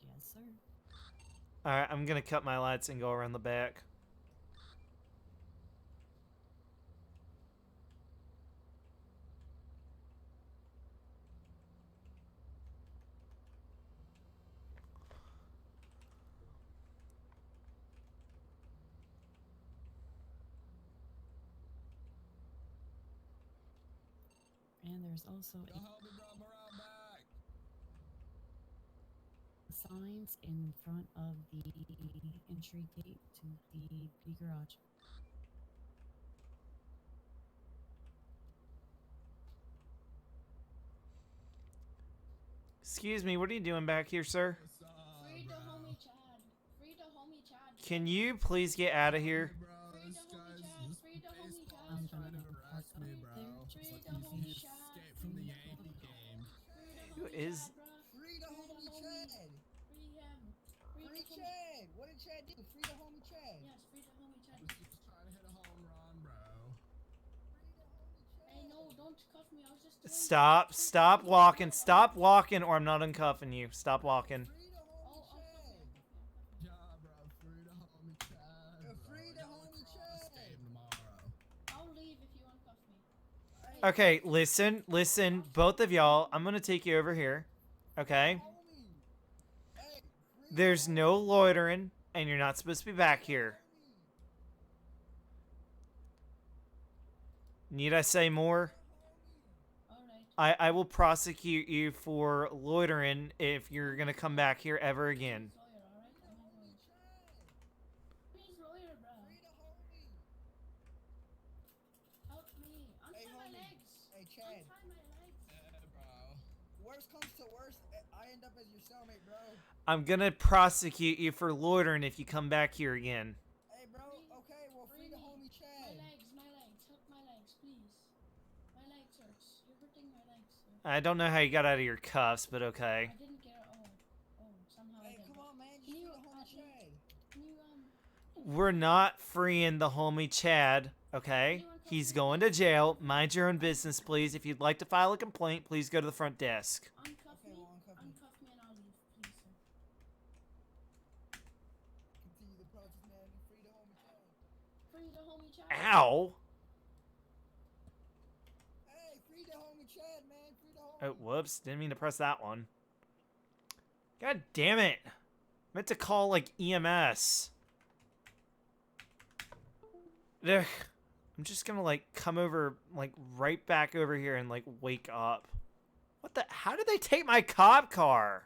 Speaker 3: Yes, sir.
Speaker 1: Alright, I'm gonna cut my lights and go around the back.
Speaker 3: And there's also
Speaker 4: Go help me drive around back.
Speaker 3: signs in front of the entry gate to the P garage.
Speaker 1: Excuse me, what are you doing back here, sir?
Speaker 4: What's up,
Speaker 5: Free the
Speaker 4: bro?
Speaker 5: homie Chad. Free the homie Chad.
Speaker 1: Can you please get out of here?
Speaker 4: Bro,
Speaker 5: Free
Speaker 4: this
Speaker 5: the homie
Speaker 4: guy's
Speaker 5: Chad,
Speaker 4: this
Speaker 5: free the homie
Speaker 4: baseball
Speaker 5: Chad.
Speaker 4: is trying to
Speaker 3: I'm gonna
Speaker 4: arrest
Speaker 3: park
Speaker 4: me,
Speaker 3: up
Speaker 4: bro.
Speaker 3: there.
Speaker 4: It's
Speaker 5: Free
Speaker 4: like
Speaker 5: the
Speaker 4: he
Speaker 5: homie
Speaker 4: escaped from the Yankee game.
Speaker 5: Free the
Speaker 1: Who
Speaker 5: homie
Speaker 1: is-
Speaker 5: Chad, bruh.
Speaker 2: Free the homie Chad.
Speaker 5: Free him. Free
Speaker 2: Free
Speaker 5: the homie.
Speaker 2: Chad. What did Chad do? Free the homie Chad.
Speaker 5: Yes, free the homie
Speaker 4: I
Speaker 5: Chad.
Speaker 4: was just trying to hit a home run, bro.
Speaker 2: Free the homie Chad.
Speaker 5: Hey, no, don't cuff me. I was just doing
Speaker 1: Stop walking, stop walking, or I'm not uncuffing you. Stop walking.
Speaker 2: Free the homie
Speaker 5: Oh,
Speaker 2: Chad.
Speaker 4: Yeah, bro. Free the homie Chad.
Speaker 2: Free the homie Chad.
Speaker 1: Okay, listen, both of y'all. I'm gonna take you over here. Okay?
Speaker 2: Homie. Hey, free the
Speaker 1: There's
Speaker 2: homie.
Speaker 1: no loitering, and you're not supposed to be back
Speaker 2: Free the
Speaker 1: here.
Speaker 2: homie.
Speaker 1: Need I say more?
Speaker 2: The homie.
Speaker 5: Alright.
Speaker 1: I will prosecute you for loitering if you're gonna come back here ever again.
Speaker 5: Lawyer, alright?
Speaker 2: Free the
Speaker 5: I'm his
Speaker 2: homie,
Speaker 5: lawyer.
Speaker 2: Chad.
Speaker 5: Please, lawyer, bro.
Speaker 2: Free the homie.
Speaker 5: Help me.
Speaker 2: Hey,
Speaker 5: Untie my
Speaker 2: homie.
Speaker 5: legs.
Speaker 2: Hey, Chad.
Speaker 5: Untie my legs.
Speaker 4: bro.
Speaker 2: Worst comes to worst, I end up as your cellmate, bro.
Speaker 1: I'm gonna prosecute you for loitering if you come back here again.
Speaker 2: Hey, bro. Okay, well, free the
Speaker 5: me.
Speaker 2: homie, Chad.
Speaker 5: My legs. Help my legs, please. My legs hurts. You're hurting my legs, sir.
Speaker 1: I don't know how you got out of your cuffs, but okay.
Speaker 5: I didn't get it. Oh, somehow I
Speaker 2: Hey,
Speaker 5: did.
Speaker 2: come on, man. Just
Speaker 5: Can
Speaker 2: free
Speaker 5: you,
Speaker 2: the homie, Chad.
Speaker 5: Can you,
Speaker 1: We're not freeing the homie Chad, okay? He's going to jail. Mind your own business, please. If you'd like to file a complaint, please go to the front desk.
Speaker 5: uncuff
Speaker 2: Okay,
Speaker 5: me?
Speaker 2: well, uncuff me.
Speaker 5: Uncuff me and I'll leave, please, sir.
Speaker 2: Continue the process, man. Free the homie, Chad.
Speaker 5: Free the homie child.
Speaker 1: Ow!
Speaker 2: Hey, free the homie, Chad, man. Free the homie.
Speaker 1: Oh, whoops. Didn't mean to press that one. God damn it. Meant to call, like, EMS. Ugh. I'm just gonna, like, come over, like, right back over here and, like, wake up. What the? How did they take my cop car?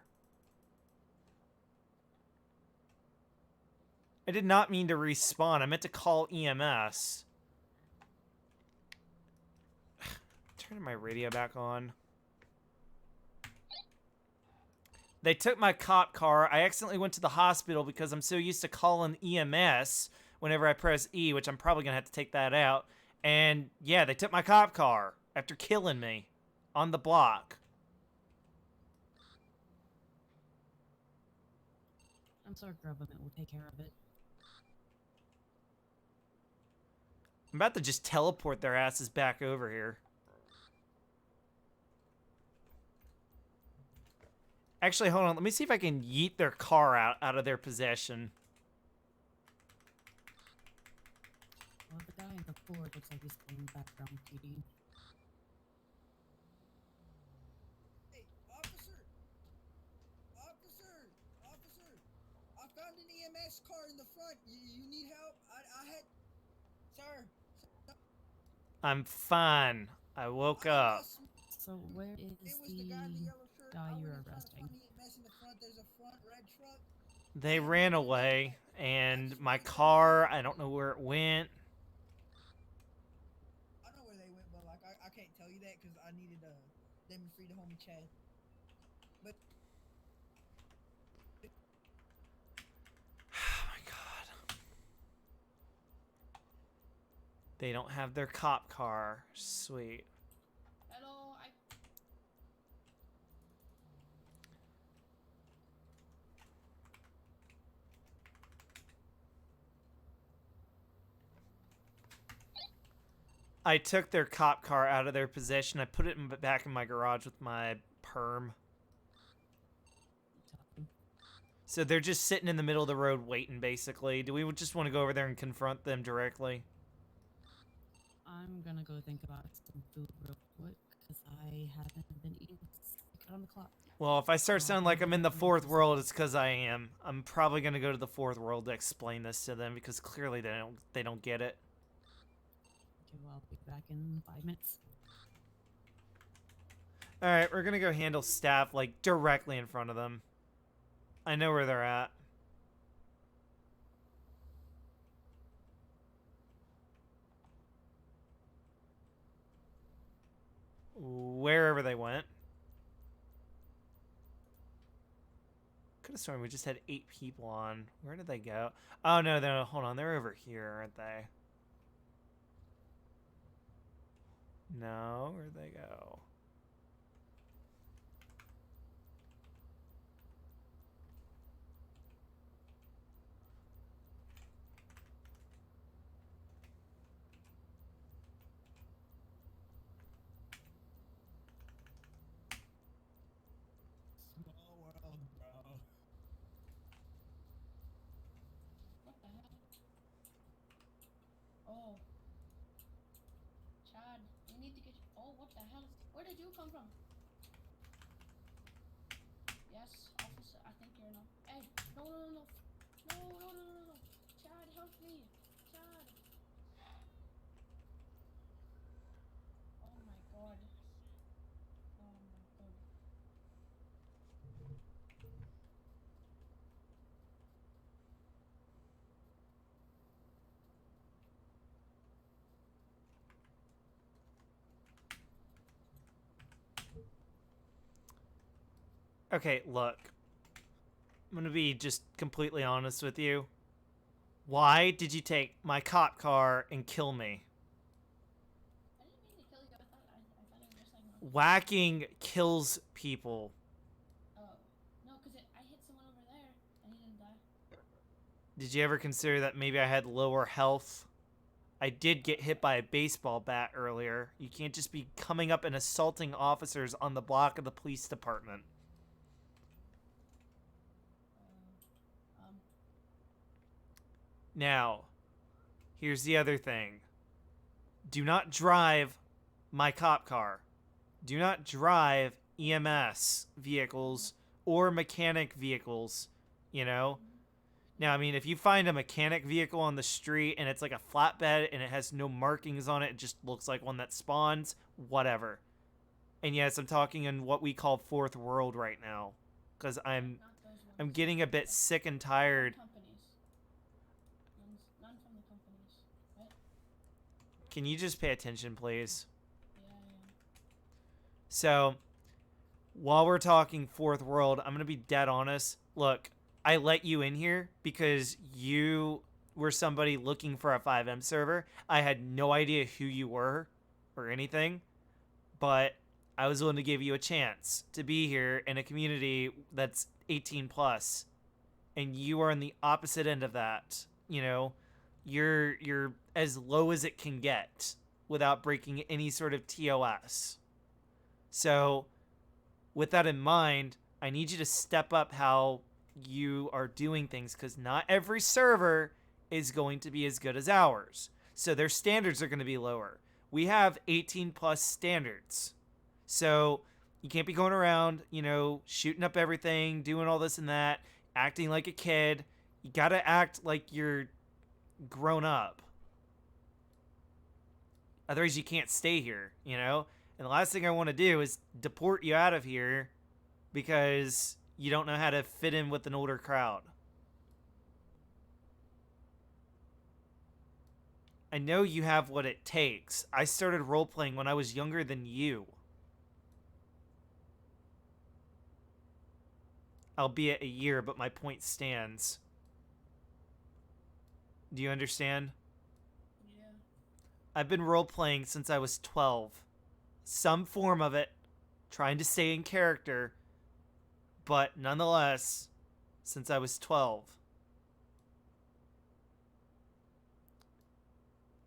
Speaker 1: I did not mean to respawn. I meant to call EMS. Turning my radio back on. They took my cop car. I accidentally went to the hospital because I'm so used to calling EMS whenever I press E, which I'm probably going to have to take that out. And yeah, they took my cop car after killing me on the block.
Speaker 3: I'm sorry, government will take care of it.
Speaker 1: I'm about to just teleport their asses back over here. Actually, hold on. Let me see if I can yeet their car out of their possession.
Speaker 3: Well, the guy in the Ford looks like he's going background PD.
Speaker 2: Hey, officer. I found an EMS car in the front. You need help? I had... Sir.
Speaker 1: I'm fine. I woke up.
Speaker 3: So where is
Speaker 2: It was the guy in the yellow shirt.
Speaker 3: guy
Speaker 2: I
Speaker 3: you're
Speaker 2: went and
Speaker 3: arresting?
Speaker 2: found EMS in the front. There's a front red truck.
Speaker 1: They ran away, and my car, I don't know where it went.
Speaker 2: I know where they went, but like I can't tell you that because I needed them to free the homie Chad. But
Speaker 1: Oh my god. They don't have their cop car. Sweet.
Speaker 5: Hello,
Speaker 1: I took their cop car out of their possession. I put it back in my garage with my perm. So they're just sitting in the middle of the road waiting, basically. Do we just want to go over there and confront them directly?
Speaker 3: I'm gonna go think about some food real quick because I haven't been eating since we got on the clock.
Speaker 1: Well, if I start sounding like I'm in the fourth world, it's because I am. I'm probably gonna go to the fourth world to explain this to them because clearly they don't get it.
Speaker 3: Okay, well, I'll be back in 5 minutes.
Speaker 1: All right, we're gonna go handle staff like directly in front of them. I know where they're at. Wherever they went. Could have sworn we just had 8 people on. Where did they go? Oh no, they're hold on. They're over here, aren't they? No, where'd they go?
Speaker 4: Small world, bro.
Speaker 5: what the hell? Oh. Chad, you need to get What the hell? Where did you come from? Yes, officer. I think you're not. Hey, no, no, no, no, no, no, no, no, no. Chad, help me. Chad. Oh my god. Oh my god.
Speaker 1: Okay, look. I'm gonna be just completely honest with you. Why did you take my cop car and kill me?
Speaker 5: I didn't mean to kill you. I thought it was just like normal.
Speaker 1: Whacking kills people.
Speaker 5: Oh. No, because I hit someone over there and he didn't die.
Speaker 1: Did you ever consider that maybe I had lower health? I did get hit by a baseball bat earlier. You can't just be coming up and assaulting officers on the block of the police department.
Speaker 5: Um.
Speaker 1: Now, here's the other thing. Do not drive my cop car. Do not drive EMS vehicles or mechanic vehicles, you know? Now, I mean, if you find a mechanic vehicle on the street and it's like a flatbed and it has no markings on it, it just looks like one that spawns, whatever. And yes, I'm talking in what we call fourth world right now, because I'm
Speaker 5: Not those ones.
Speaker 1: getting a bit sick and tired.
Speaker 5: Companies. None from the companies. Right?
Speaker 1: Can you just pay attention, please?
Speaker 5: Yeah, yeah.
Speaker 1: So, while we're talking fourth world, I'm going to be dead honest. Look, I let you in here because you were somebody looking for a FiveM server. I had no idea who you were or anything, but I was willing to give you a chance to be here in a community that's 18 plus, and you are on the opposite end of that. You know, you're as low as it can get without breaking any sort of TOS. So, with that in mind, I need you to step up how you are doing things, because not every server is going to be as good as ours. So their standards are going to be lower. We have 18 plus standards. So you can't be going around, you know, shooting up everything, doing all this and that, acting like a kid. You got to act like you're grown up. Otherwise, you can't stay here, you know? And the last thing I want to do is deport you out of here because you don't know how to fit in with an older crowd. I know you have what it takes. I started role-playing when I was younger than you. Albeit a year, but my point stands. Do you understand?
Speaker 5: Yeah.
Speaker 1: I've been role-playing since I was 12. Some form of it, trying to stay in character, but nonetheless, since I was 12.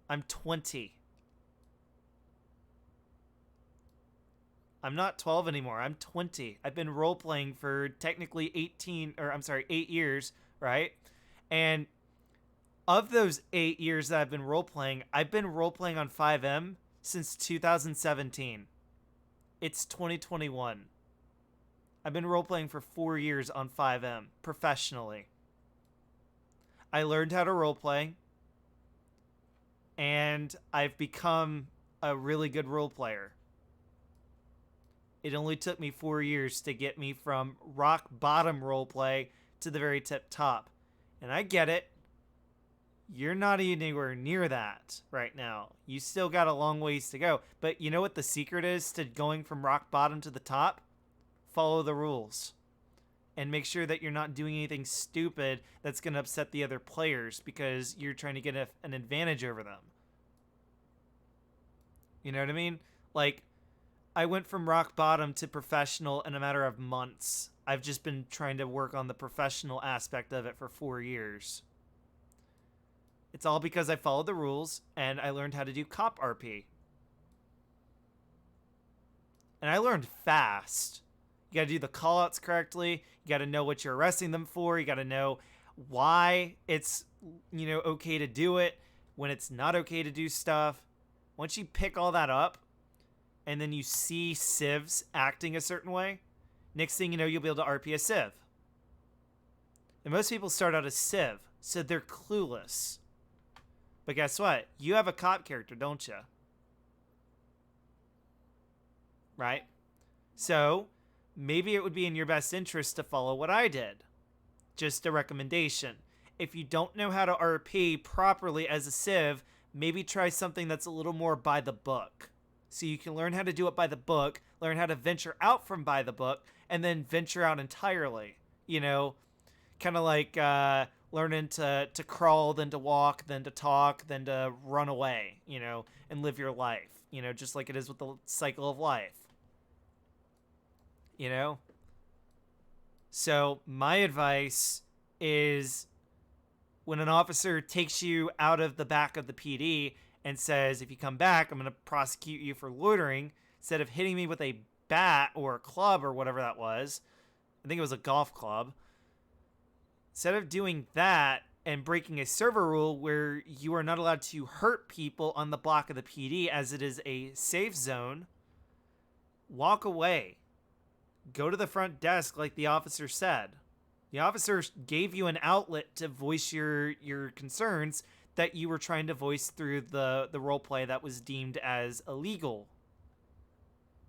Speaker 1: I'm 20. I'm not 12 anymore. I'm 20. I've been role-playing for technically 8 years, right? And of those 8 years that I've been role-playing, I've been role-playing on FiveM since 2017. It's 2021. I've been role-playing for 4 years on FiveM, professionally. I learned how to roleplay, and I've become a really good role player. It only took me 4 years to get me from rock bottom roleplay to the very tip top. And I get it. You're not anywhere near that right now. You still got a long ways to go. But you know what the secret is to going from rock bottom to the top? Follow the rules. And make sure that you're not doing anything stupid that's going to upset the other players because you're trying to get an advantage over them. You know what I mean? Like, I went from rock bottom to professional in a matter of months. I've just been trying to work on the professional aspect of it for 4 years. It's all because I followed the rules and I learned how to do cop RP. And I learned fast. You got to do the callouts correctly. You got to know what you're arresting them for. You got to know why it's, you know, okay to do it, when it's not okay to do stuff. Once you pick all that up and then you see civs acting a certain way, next thing you know, you'll be able to RP a civ. And most people start out as civ, so they're clueless. But guess what? You have a cop character, don't you? Right? So maybe it would be in your best interest to follow what I did. Just a recommendation. If you don't know how to RP properly as a civ, maybe try something that's a little more by the book. So you can learn how to do it by the book, learn how to venture out from by the book, and then venture out entirely. You know, kind of like learning to crawl, then to walk, then to talk, then to run away, you know, and live your life. You know, just like it is with the cycle of life. You know? So my advice is when an officer takes you out of the back of the PD and says, if you come back, I'm going to prosecute you for loitering, instead of hitting me with a bat or a club or whatever that was, I think it was a golf club, instead of doing that and breaking a server rule where you are not allowed to hurt people on the block of the PD as it is a safe zone, walk away. Go to the front desk like the officer said. The officer gave you an outlet to voice your concerns that you were trying to voice through the roleplay that was deemed as illegal.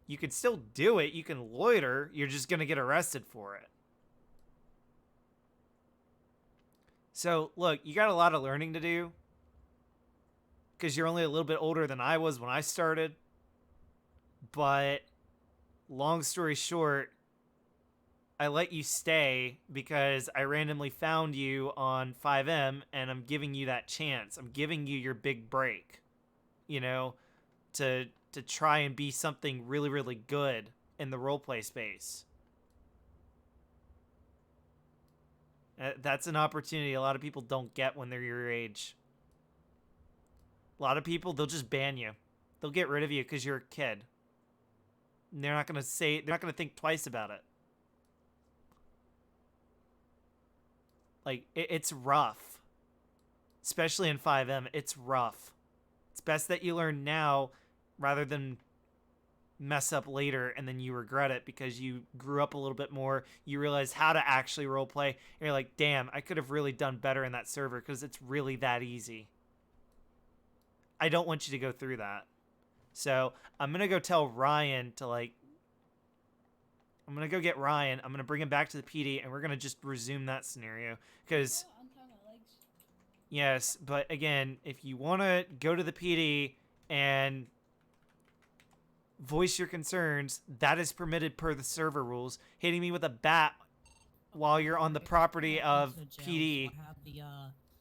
Speaker 1: You can still do it. You can loiter. You're just going to get arrested for it. So, look, you got a lot of learning to do because you're only a little bit older than I was when I started. But long story short, I let you stay because I randomly found you on FiveM, and I'm giving you that chance. I'm giving you your big break, you know, to try and be something really, really good in the roleplay space. That's an opportunity a lot of people don't get when they're your age. A lot of people, they'll just ban you. They'll get rid of you because you're a kid. And they're not going to think twice about it. Like, it's rough. Especially in FiveM, it's rough. It's best that you learn now rather than mess up later and then you regret it because you grew up a little bit more. You realize how to actually roleplay. And you're like, damn, I could have really done better in that server because it's really that easy. I don't want you to go through that. So I'm going to go tell Ryan to, like, I'm going to go get Ryan. I'm going to bring him back to the PD, and we're going to just resume that scenario. Because,
Speaker 5: Untie my legs.
Speaker 1: yes, but again, if you want to go to the PD and voice your concerns, that is permitted per the server rules. Hitting me with a bat while you're on the property of PD,
Speaker 3: I have the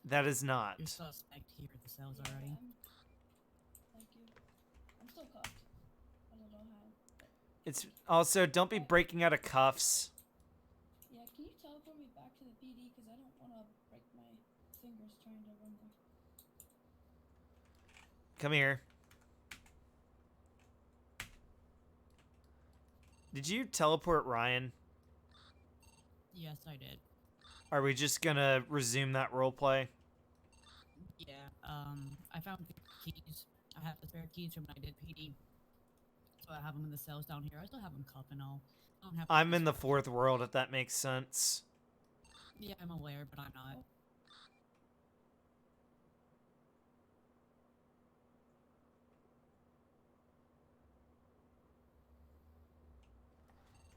Speaker 1: that is not.
Speaker 3: your suspect here at the cells already.
Speaker 5: Thank you. I'm still cuffed. I don't know how. But
Speaker 1: It's also, don't be breaking out of cuffs.
Speaker 5: yeah, can you teleport me back to the PD? Because I don't want to break my fingers trying to run there.
Speaker 1: Come here. Did you teleport Ryan?
Speaker 3: Yes, I did.
Speaker 1: Are we just gonna resume that roleplay?
Speaker 3: Yeah. I found the keys. I have the spare keys from when I did PD. So I have them in the cells down here. I still have them cuffed and all. I don't have.
Speaker 1: I'm in the fourth world, if that makes sense.
Speaker 3: Yeah, I'm aware, but I'm not.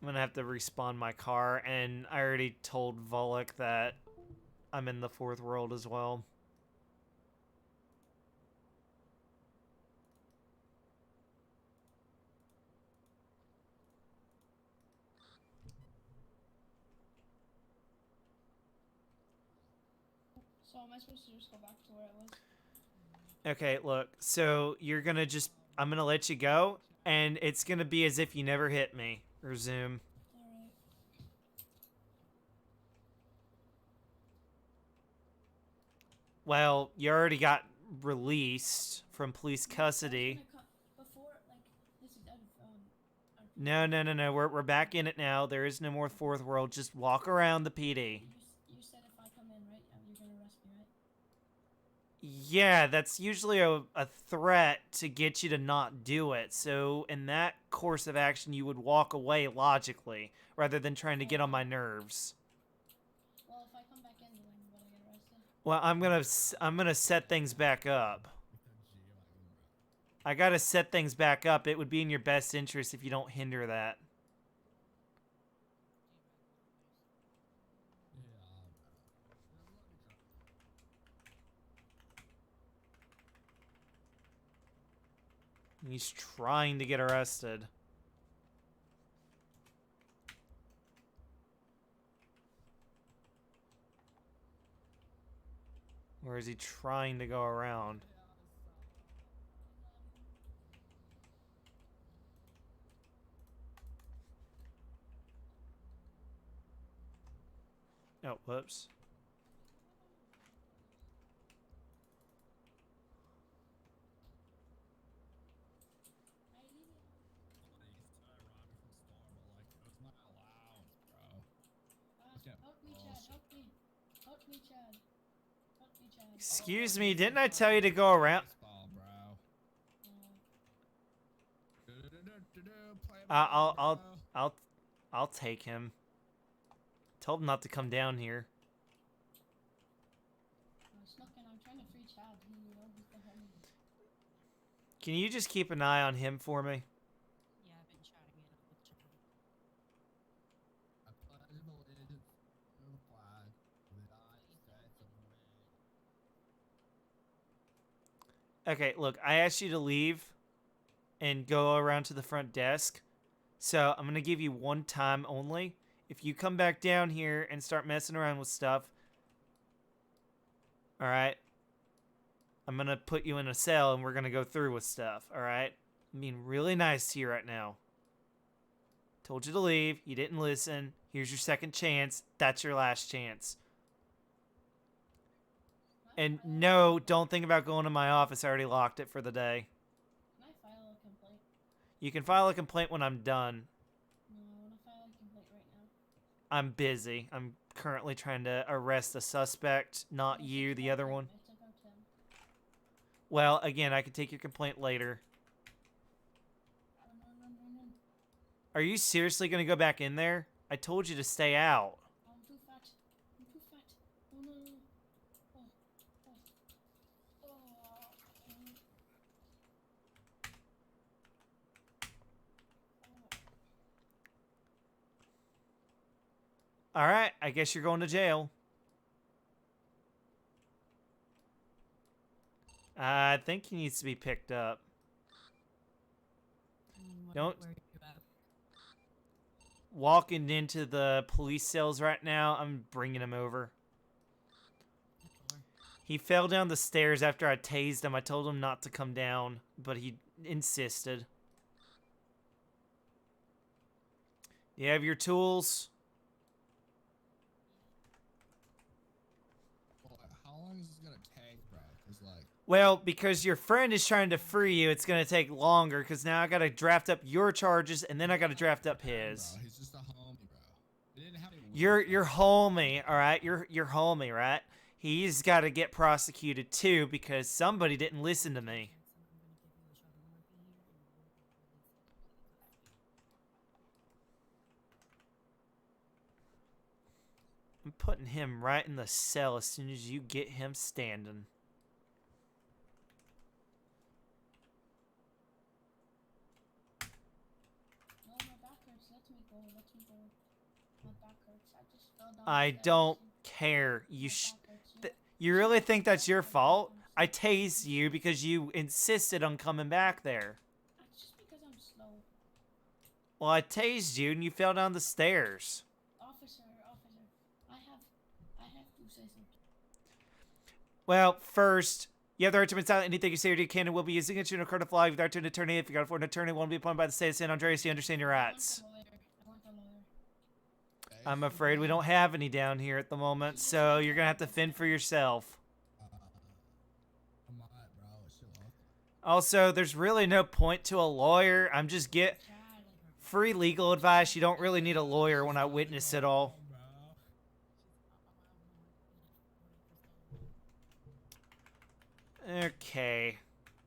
Speaker 1: I'm gonna have to respawn my car, and I already told Volek that I'm in the fourth world as well.
Speaker 5: So am I supposed to just go back to where I was?
Speaker 1: Okay, look, so you're gonna just, I'm gonna let you go, and it's gonna be as if you never hit me. Resume.
Speaker 5: Alright.
Speaker 1: Well, you already got released from police custody.
Speaker 5: Before, like, this is out of,
Speaker 1: No. We're back in it now. There is no more fourth world. Just walk around the PD.
Speaker 5: you said if I come in, right, you're gonna arrest me, right?
Speaker 1: Yeah, that's usually a threat to get you to not do it. So, in that course of action, you would walk away logically rather than trying to get on my nerves.
Speaker 5: Well, if I come back in, then would I get arrested?
Speaker 1: Well, I'm gonna set things back up.
Speaker 4: With that G-Wagon, bro.
Speaker 1: I gotta set things back up. It would be in your best interest if you don't hinder that.
Speaker 4: Yeah, bro. Yeah, let me try.
Speaker 1: He's trying to get arrested. Or is he trying to go around? Oh, whoops.
Speaker 5: Help me, Chad. Help me. Help me, Chad. Help me, Chad.
Speaker 1: Excuse me, didn't I tell you to go around?
Speaker 4: Baseball, bro. Play
Speaker 1: I'll
Speaker 4: ball,
Speaker 1: I'll
Speaker 4: bro.
Speaker 1: I'll I'll take him. Told him not to come down here.
Speaker 5: Snucken, I'm trying to free Chad. He's the homie.
Speaker 1: Can you just keep an eye on him for me?
Speaker 3: Yeah, I've been chatting it up with Chad.
Speaker 4: I pledge allegiance to the flag of the United States of America.
Speaker 1: Okay, look, I asked you to leave and go around to the front desk. So I'm gonna give you one time only. If you come back down here and start messing around with stuff, alright? I'm gonna put you in a cell and we're gonna go through with stuff, alright? I'm being really nice to you right now. Told you to leave, you didn't listen. Here's your second chance. That's your last chance. And no, don't think about going to my office. I already locked it for the day.
Speaker 5: Can I file a complaint?
Speaker 1: You can file a complaint when I'm done.
Speaker 5: No, I want to file a complaint right now.
Speaker 1: I'm busy. I'm currently trying to arrest a suspect, not
Speaker 5: No,
Speaker 1: you,
Speaker 5: it's
Speaker 1: the
Speaker 5: about
Speaker 1: other
Speaker 5: him.
Speaker 1: one.
Speaker 5: It's about him.
Speaker 1: Well, again, I can take your complaint later.
Speaker 5: Run.
Speaker 1: Are you seriously going to go back in there? I told you to stay out.
Speaker 5: I'm too fat. I'm too fat. No. Oh.
Speaker 1: All right, I guess you're going to jail. I think he needs to be picked up. Don't-
Speaker 3: Where are you at?
Speaker 1: Walking into the police cells right now, I'm bringing him over.
Speaker 3: Door.
Speaker 1: He fell down the stairs after I tased him. I told him not to come down, but he insisted. You have your tools?
Speaker 4: Well, how long is this gonna take, bro? Cause like,
Speaker 1: Well, because your friend is trying to free you, it's going to take longer because now I got to draft up your charges and then I got to draft up his.
Speaker 4: bro, he's just a homie, bro. He didn't have any
Speaker 1: Your homie, all right? Your homie, right? He's got to get prosecuted too because somebody didn't listen to me. I'm putting him right in the cell as soon as you get him standing.
Speaker 5: No, my back hurts. Let me go. My back hurts. I just fell down.
Speaker 1: I
Speaker 5: the stairs
Speaker 1: don't
Speaker 5: and
Speaker 1: care.
Speaker 5: my
Speaker 1: You
Speaker 5: back hurts.
Speaker 1: you really think that's your fault? I tased you because you insisted on coming back there.
Speaker 5: That's just because I'm slow.
Speaker 1: Well, I tased you and you fell down the stairs.
Speaker 5: Officer, I have to say something.
Speaker 1: Well, first, you have the right to silent anything you say or do can and will be using against you in a court of law. You've got to an attorney. If you got afford an attorney, won't be appointed by the state of San Andreas. You understand your rights.
Speaker 5: I want a lawyer.
Speaker 1: I'm afraid we don't have any down here at the moment, so you're gonna have to fend for yourself.
Speaker 4: I'm alright, bro. Chill out.
Speaker 1: Also, there's really no point to a lawyer. I'm just get
Speaker 5: Chad,
Speaker 1: free legal advice. You don't really need a lawyer when I witness it all.
Speaker 4: Bro.
Speaker 1: Okay.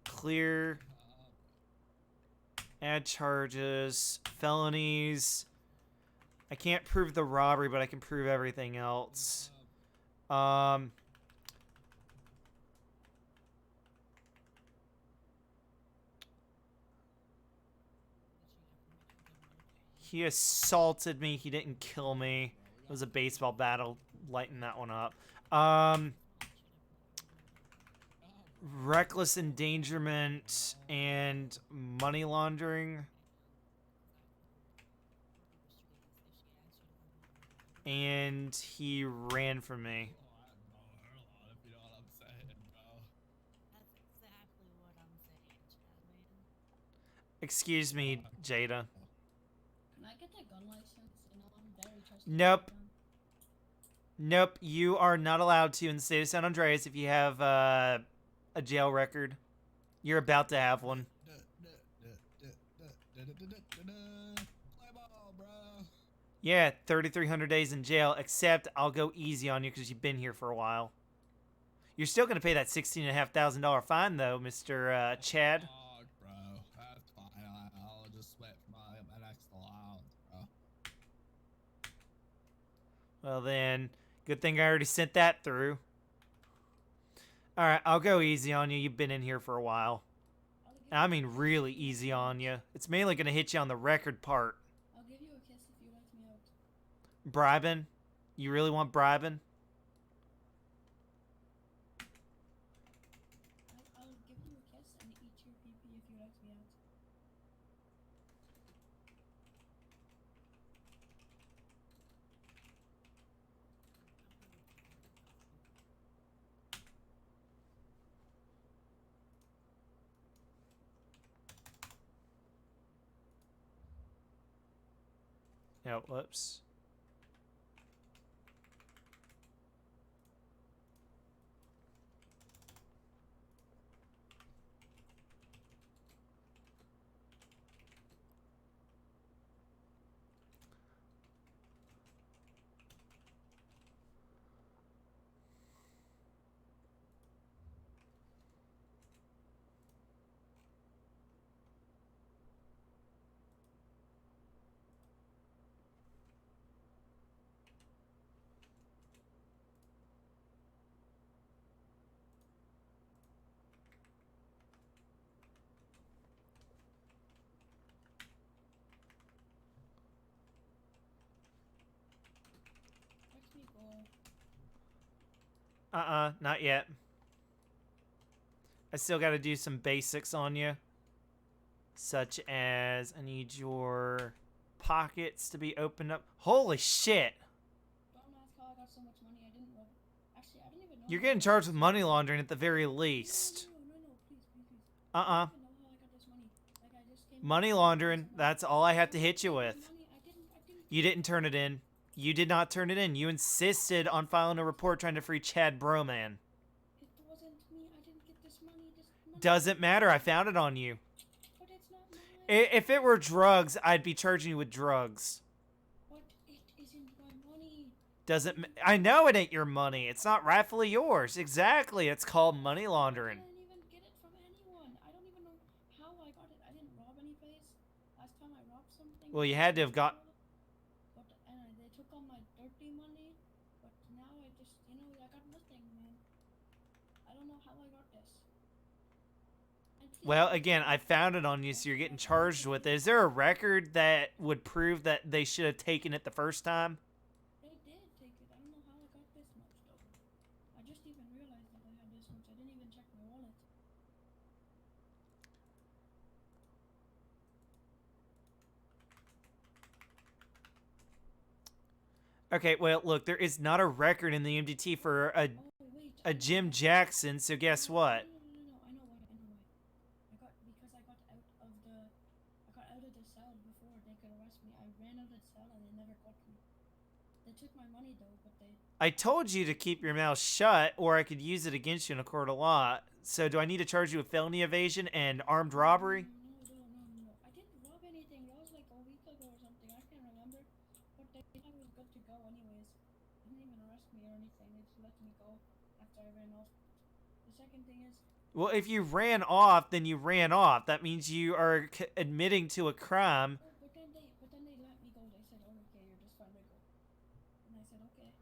Speaker 1: Clear. Add charges. Felonies. I can't prove the robbery, but I can prove everything else. He assaulted me. He didn't kill me. It was a baseball battle. Lighten that one up. Reckless endangerment and money laundering. And he ran from me.
Speaker 4: Oh, I know her a lot, if you know what I'm saying, bro.
Speaker 3: That's exactly what I'm saying, Chadman.
Speaker 1: Excuse me, Jada.
Speaker 5: Can I get that gun license? You know, I'm very trusting.
Speaker 1: Nope. Nope, you are not allowed to in the state of San Andreas if you have a jail record. You're about to have one.
Speaker 4: Play ball, bro.
Speaker 1: Yeah, 3,300 days in jail, except I'll go easy on you because you've been here for a while. You're still going to pay that $16,500 fine, though, Mr. Chad.
Speaker 4: Fuck, bro. That's fine. I'll just wait for my next allowance, bro.
Speaker 1: Well, then, good thing I already sent that through. Alright, I'll go easy on you. You've been in here for a while. I mean really easy on you. It's mainly going to hit you on the record part.
Speaker 5: I'll give you a kiss if you let me out.
Speaker 1: Bribing? You really want bribing?
Speaker 5: I'll give you a kiss and eat your pee-pee if you let me out.
Speaker 1: No, whoops.
Speaker 5: Let me go.
Speaker 1: Not yet. I still got to do some basics on you. Such as, I need your pockets to be opened up. Holy shit!
Speaker 5: Don't ask how I got so much money. I didn't rob. Actually, I didn't even know.
Speaker 1: You're getting charged with money laundering at the very least.
Speaker 5: No, please, please. I don't even know how I got this money. Like, I just came.
Speaker 1: Money laundering, that's all I have to hit you with.
Speaker 5: Money, I didn't.
Speaker 1: You didn't turn it in. You did not turn it in. You insisted on filing a report trying to free Chad Broman.
Speaker 5: It wasn't me. I didn't get this money.
Speaker 1: Doesn't matter. I found it on you.
Speaker 5: But it's not mine.
Speaker 1: If it were drugs, I'd be charging you with drugs.
Speaker 5: But it isn't my money.
Speaker 1: I know it ain't your money. It's not rightfully yours. Exactly. It's called money laundering.
Speaker 5: I didn't even get it from anyone. I don't even know how I got it. I didn't rob any place. Last time I robbed something.
Speaker 1: Well, you had to have got...
Speaker 5: But they took all my dirty money. But now I just, I got nothing, man. I don't know how I got this. And please,
Speaker 1: Well, again, I found it on you, so you're getting charged with it. Is there a record that would prove that they should have taken it the first time?
Speaker 5: they did take it. I don't know how I got this much, though. I just even realized that I had this much. I didn't even check my wallet.
Speaker 1: Okay, well, look, there is not a record in the MDT for
Speaker 5: Oh, wait.
Speaker 1: a Jim Jackson, so guess what?
Speaker 5: No. I know why. Because I got out of the cell before they could arrest me. I ran out of the cell and they never caught me. They took my money though, but they.
Speaker 1: I told you to keep your mouth shut, or I could use it against you in a court of law. So do I need to charge you with felony evasion and armed robbery?
Speaker 5: No. I didn't rob anything. That was like a week ago or something. I can't remember. But they thought I was good to go anyways. They didn't even arrest me or anything. They just let me go after I ran off. The second thing is.
Speaker 1: Well, if you ran off, then you ran off. That means you are admitting to a crime.
Speaker 5: Oh, but then they let me go. They said, "Oh, okay, you're just fine to go," and I said, "Okay."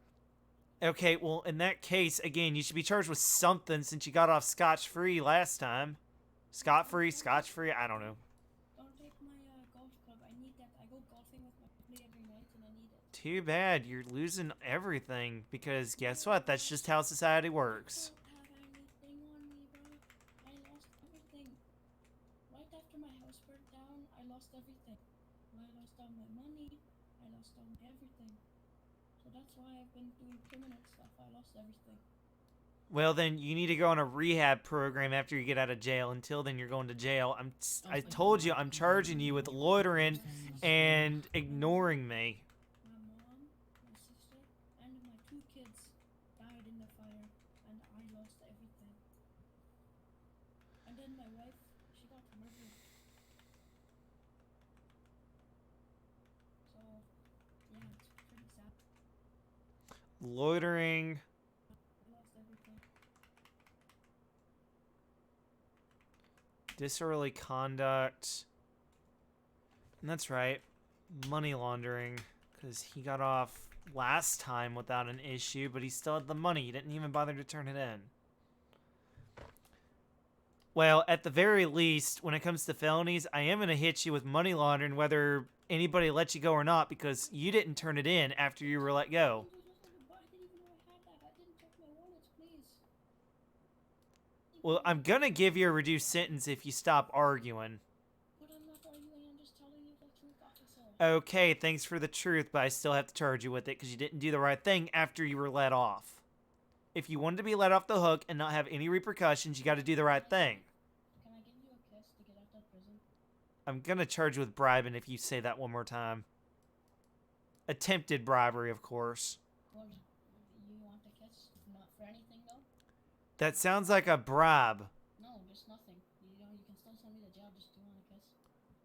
Speaker 1: Okay, well, in that case, again, you should be charged with something since you got off scotch-free last time. Scot-free, scotch-free, I don't know.
Speaker 5: Don't take my golf club. I need that. I go golfing with my family every night, and I need it.
Speaker 1: Too bad, you're losing everything, because guess what? That's just how society works.
Speaker 5: I don't have anything on me, bro. I lost everything. Right after my house burnt down, I lost everything. I lost all my money. I lost all my everything. So that's why I've been doing criminal stuff. I lost everything.
Speaker 1: Well, then you need to go on a rehab program after you get out of jail. Until then, you're going to jail. I told you I'm charging you with loitering and ignoring me.
Speaker 5: My mom, my sister, and my 2 kids died in the fire, and I lost everything. And then my wife, she got murdered. So, yeah, it's pretty sad.
Speaker 1: Loitering.
Speaker 5: I lost everything.
Speaker 1: Disorderly conduct. And that's right. Money laundering. Because he got off last time without an issue, but he still had the money. He didn't even bother to turn it in. Well, at the very least, when it comes to felonies, I am going to hit you with money laundering whether anybody lets you go or not, because you didn't turn it in after you were let go.
Speaker 5: I didn't even know I had that. I didn't check my wallets, please.
Speaker 1: Well, I'm going to give you a reduced sentence if you stop arguing.
Speaker 5: But I'm not arguing. I'm just telling you the truth, officer.
Speaker 1: Okay, thanks for the truth, but I still have to charge you with it because you didn't do the right thing after you were let off. If you wanted to be let off the hook and not have any repercussions, you got to do the right thing.
Speaker 5: Can I give you a kiss to get out of prison?
Speaker 1: I'm going to charge you with bribing if you say that one more time. Attempted bribery, of course.
Speaker 5: Well, you want a kiss? Not for anything, though?
Speaker 1: That sounds like a bribe.
Speaker 5: No, just nothing. You know, you can still send me to jail. Just do you want a kiss?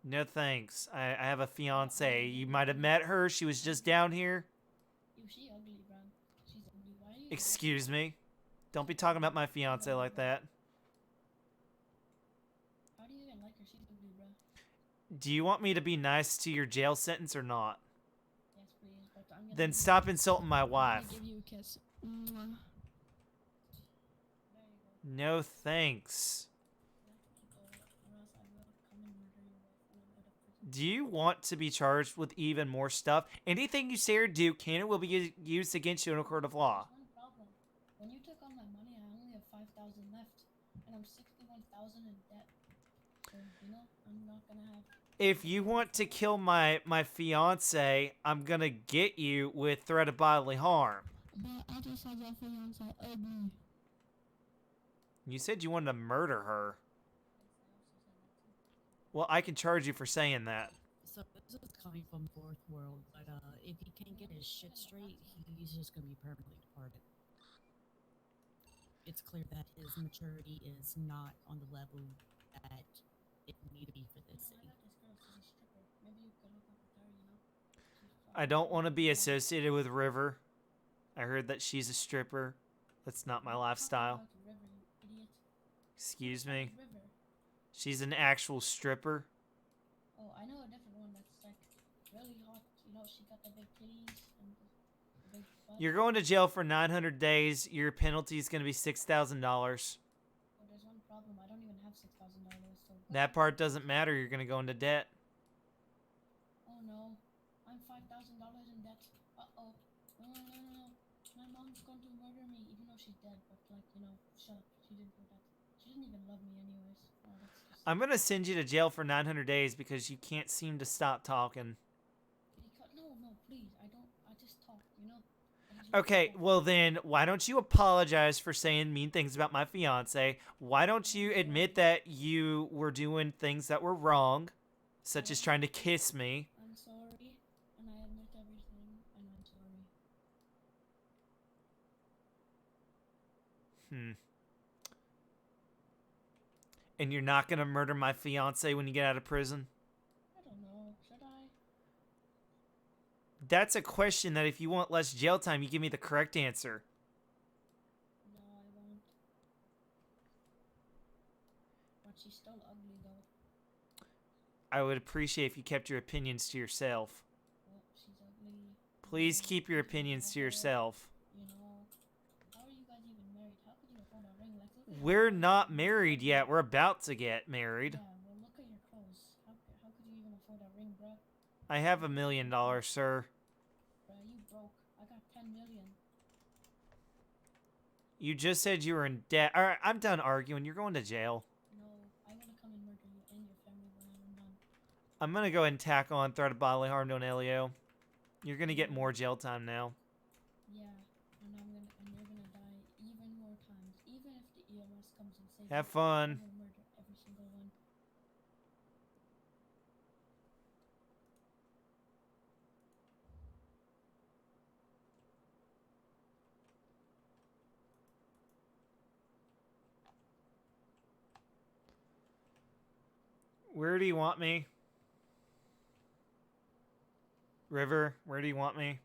Speaker 1: No thanks. I have a fiance. You might have met her. She was just down here.
Speaker 5: She ugly, bro. She's ugly. Why are you?
Speaker 1: Excuse me. Don't be talking about my fiance like that.
Speaker 5: How do you even like her? She's ugly, bro.
Speaker 1: Do you want me to be nice to your jail sentence or not?
Speaker 5: Yes, please. But I'm gonna.
Speaker 1: Then stop insulting my
Speaker 5: I'm
Speaker 1: wife.
Speaker 5: gonna give you a kiss. Mwah. There you go.
Speaker 1: No thanks.
Speaker 5: You have to keep going, or else I will come and murder your wife when I'm out of prison.
Speaker 1: Do you want to be charged with even more stuff? Anything you say or do can and will be used against you in a court of law.
Speaker 5: There's one problem. When you took all my money, I only have 5,000 left, and I'm 61,000 in debt. So you know, I'm not gonna have.
Speaker 1: If you want to kill my fiance, I'm gonna get you with threat of bodily harm.
Speaker 5: But I just said your fiance ugly.
Speaker 1: You said you wanted to murder her. Well, I can charge you for saying that.
Speaker 3: So this is coming from fourth world, but if he can't get his shit straight, he's just gonna be permanently departed. It's clear that his maturity is not on the level that it need to be for this
Speaker 5: I
Speaker 3: city.
Speaker 5: got this girl. She's a stripper. Maybe you could hook up with her. You know. She's
Speaker 1: I don't want to be associated with River. I heard that she's a stripper. That's not my lifestyle.
Speaker 5: River, you idiot.
Speaker 1: Excuse me.
Speaker 5: River.
Speaker 1: She's an actual stripper.
Speaker 5: Oh, I know a different one that's like really hot. You know, she got the big titties and the big butt.
Speaker 1: You're going to jail for 900 days. Your penalty is going to be $6,000.
Speaker 5: Oh, there's one problem. I don't even have $6,000. So
Speaker 1: That part doesn't matter. You're going to go into debt.
Speaker 5: Oh no, I'm $5,000 in debt. Uh oh. No, no, no, no, no. My mom's going to murder me, even though she's dead. But like, you know, shut up. She didn't do that. She didn't even love me, anyways. Oh, that's just.
Speaker 1: I'm going to send you to jail for 900 days because you can't seem to stop talking.
Speaker 5: No, no, please. I don't. I just talk. You know. I just
Speaker 1: Okay,
Speaker 5: talk.
Speaker 1: well then, why don't you apologize for saying mean things about my fiance? Why don't you admit that you were doing things that were wrong, such as trying to kiss me?
Speaker 5: I'm sorry, and I admit everything, and I'm sorry.
Speaker 1: And you're not gonna murder my fiance when you get out of prison?
Speaker 5: I don't know. Should I?
Speaker 1: That's a question that if you want less jail time, you give me the correct answer.
Speaker 5: No, I won't.
Speaker 1: I would appreciate if you kept your opinions to yourself.
Speaker 5: Well, she's ugly.
Speaker 1: Please
Speaker 5: you
Speaker 1: keep your
Speaker 5: know, she's
Speaker 1: opinions to
Speaker 5: awful,
Speaker 1: yourself.
Speaker 5: You know, how are you guys even married? How could you afford a ring? Like, look at your
Speaker 1: We're
Speaker 5: clothes.
Speaker 1: not
Speaker 5: You
Speaker 1: married
Speaker 5: afford
Speaker 1: yet.
Speaker 5: that.
Speaker 1: We're about to get married.
Speaker 5: Yeah, well, look at your clothes. How could you even afford a ring, bruh?
Speaker 1: I have $1 million, sir.
Speaker 5: Bruh, you broke. I got 10 million.
Speaker 1: You just said you were in debt. All right, I'm done arguing. You're going to jail.
Speaker 5: No, I want to come and murder you and your family when I'm done.
Speaker 1: I'm gonna go ahead and tackle on threat of bodily harm to an LEO. You're gonna get
Speaker 5: Yeah.
Speaker 1: more jail time now.
Speaker 5: Yeah, and you're gonna die even more times. Even if the EMS comes and saves
Speaker 1: Have
Speaker 5: you, I
Speaker 1: fun.
Speaker 5: will murder every single one.
Speaker 1: Where do you want me? River, where do you want me?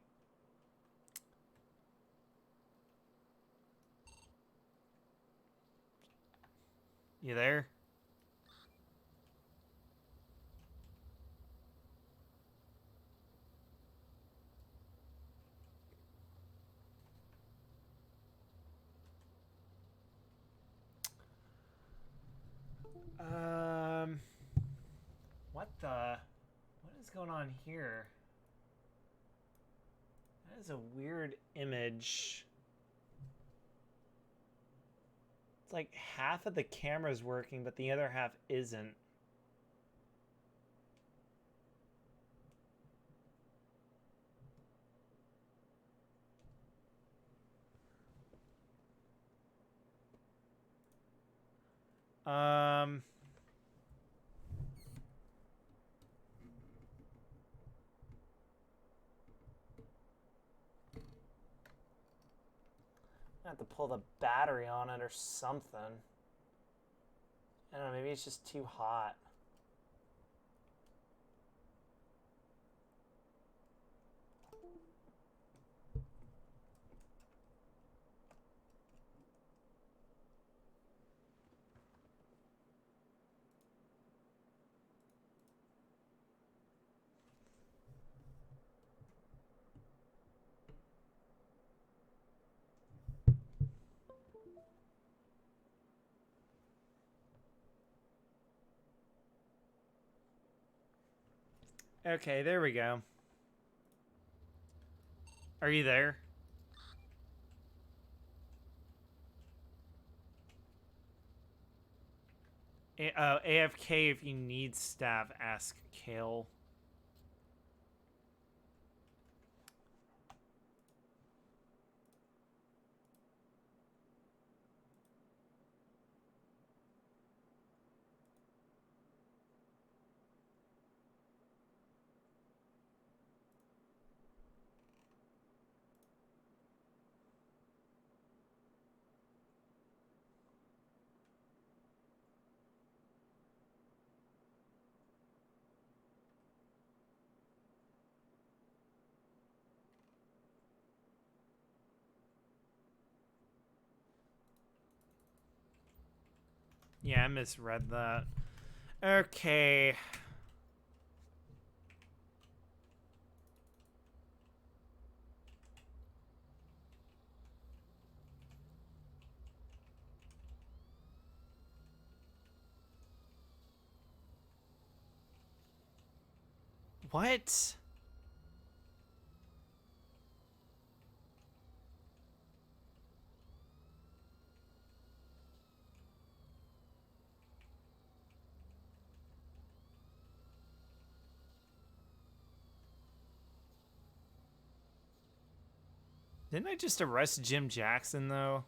Speaker 1: You there? Um, what is going on here? That is a weird image. It's like half of the camera's working, but the other half isn't. Um, I have to pull the battery on it or something. I don't know, maybe it's just too hot. Okay, there we go. Are you there? AFK if you need staff, ask Kale. Yeah, I misread that. Okay. What? Didn't I just arrest Jim Jackson, though?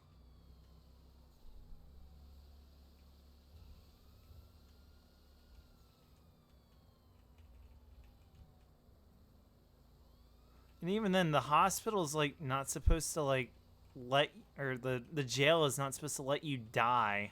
Speaker 1: And even then, the hospital's, like, not supposed to, like, or the jail is not supposed to let you die.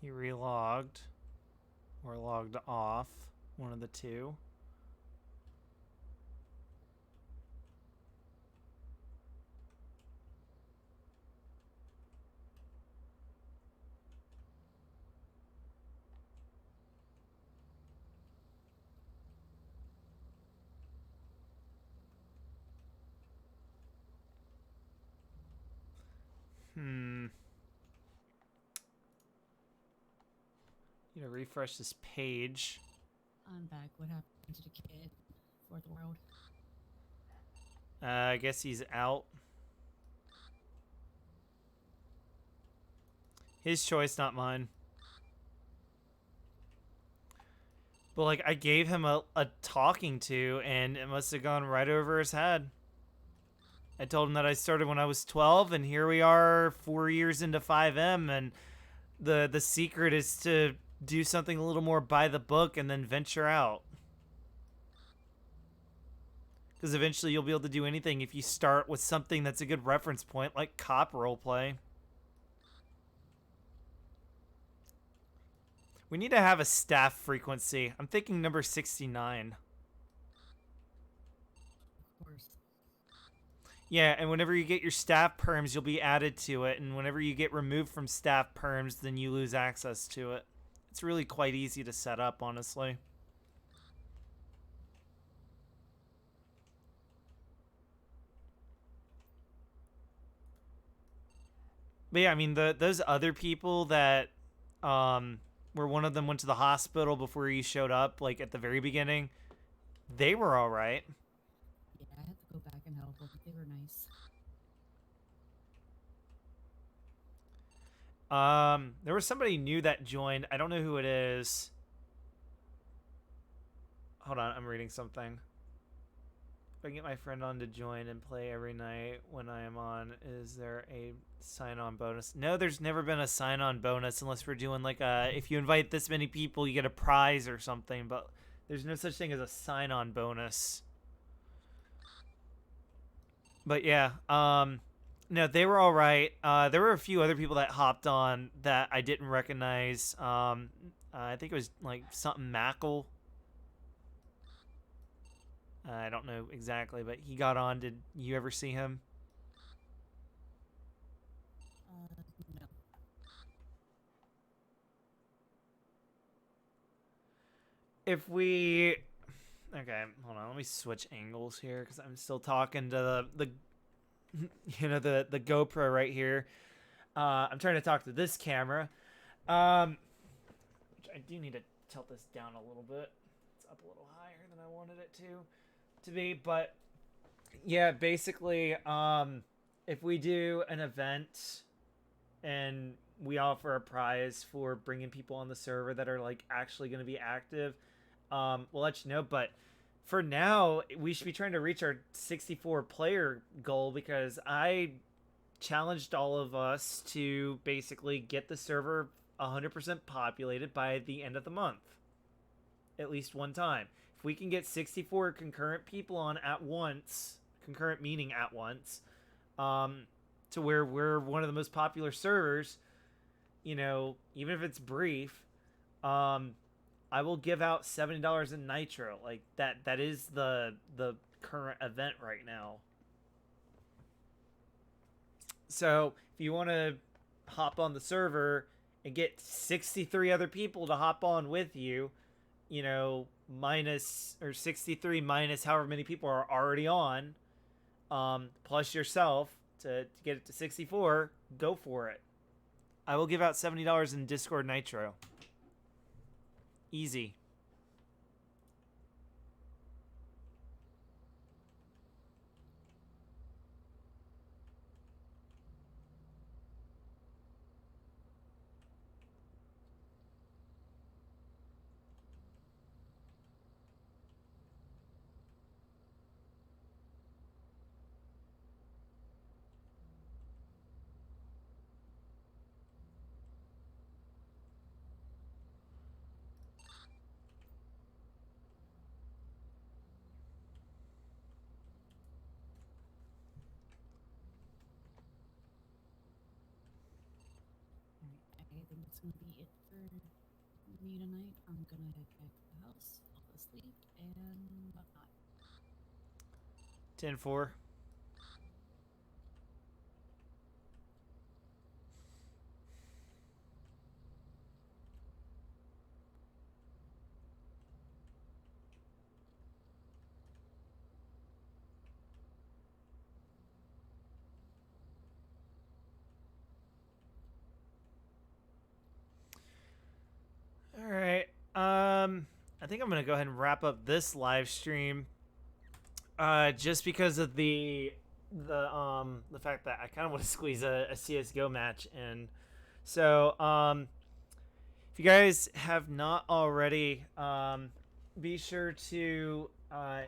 Speaker 1: He relogged. Or logged off. One of the two. Refresh this page.
Speaker 3: I'm back. What happened to the kid? Fourth World.
Speaker 1: I guess he's out. His choice, not mine. But, like, I gave him a talking to, and it must have gone right over his head. I told him that I started when I was 12, and here we are 4 years into FiveM, and the secret is to do something a little more by the book and then venture out. Because eventually you'll be able to do anything if you start with something that's a good reference point, like cop roleplay. We need to have a staff frequency. I'm thinking number 69.
Speaker 3: Of course.
Speaker 1: Yeah, and whenever you get your staff perms, you'll be added to it. And whenever you get removed from staff perms, then you lose access to it. It's really quite easy to set up, honestly. But yeah, I mean, those other people that, where one of them went to the hospital before you showed up, like at the very beginning, they were all right.
Speaker 3: Yeah, I had to go back and help them. They were nice.
Speaker 1: There was somebody new that joined. I don't know who it is. Hold on, I'm reading something. If I get my friend on to join and play every night when I am on, is there a sign-on bonus? No, there's never been a sign-on bonus unless we're doing like a, if you invite this many people, you get a prize or something, but there's no such thing as a sign-on bonus. But yeah, no, they were all right. There were a few other people that hopped on that I didn't recognize. I think it was like something Mackle. I don't know exactly, but he got on. Did you ever see him?
Speaker 3: No.
Speaker 1: If we... Okay, hold on. Let me switch angles here because I'm still talking to the the GoPro right here. I'm trying to talk to this camera. Which I do need to tilt this down a little bit. It's up a little higher than I wanted it to be, but yeah, basically, if we do an event and we offer a prize for bringing people on the server that are like actually going to be active, we'll let you know. But for now, we should be trying to reach our 64 player goal because I challenged all of us to basically get the server 100% populated by the end of the month. At least one time. If we can get 64 concurrent people on at once, concurrent meaning at once, to where we're one of the most popular servers, even if it's brief, I will give out $70 in nitro. Like that is the current event right now. So if you want to hop on the server and get 63 other people to hop on with you, minus or 63 minus however many people are already on, plus yourself to get it to 64, go for it. I will give out $70 in Discord Nitro. Easy.
Speaker 3: that's gonna be it for me tonight. I'm gonna head back to the house, fall asleep, and whatnot.
Speaker 1: 10-4. All right. I think I'm gonna go ahead and wrap up this live stream. Just because of the fact that I kind of want to squeeze a CS:GO match in. So if you guys have not already, be sure to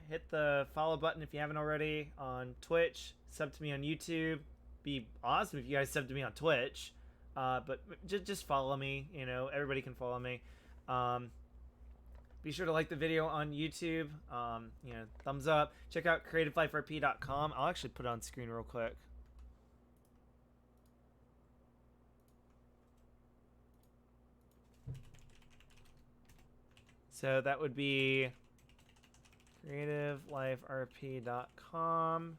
Speaker 1: hit the follow button if you haven't already on Twitch. Sub to me on YouTube. Be awesome if you guys sub to me on Twitch. But just follow me. You know, everybody can follow me. Be sure to like the video on YouTube. You know, thumbs up. Check out creativeliferp.com. I'll actually put it on screen real quick. So that would be creativeliferp.com.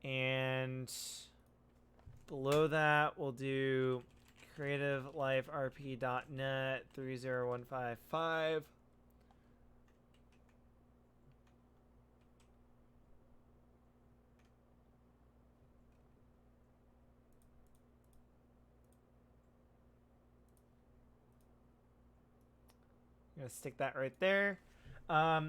Speaker 1: And below that, we'll do creativeliferp.net 30155. I'm gonna stick that right there.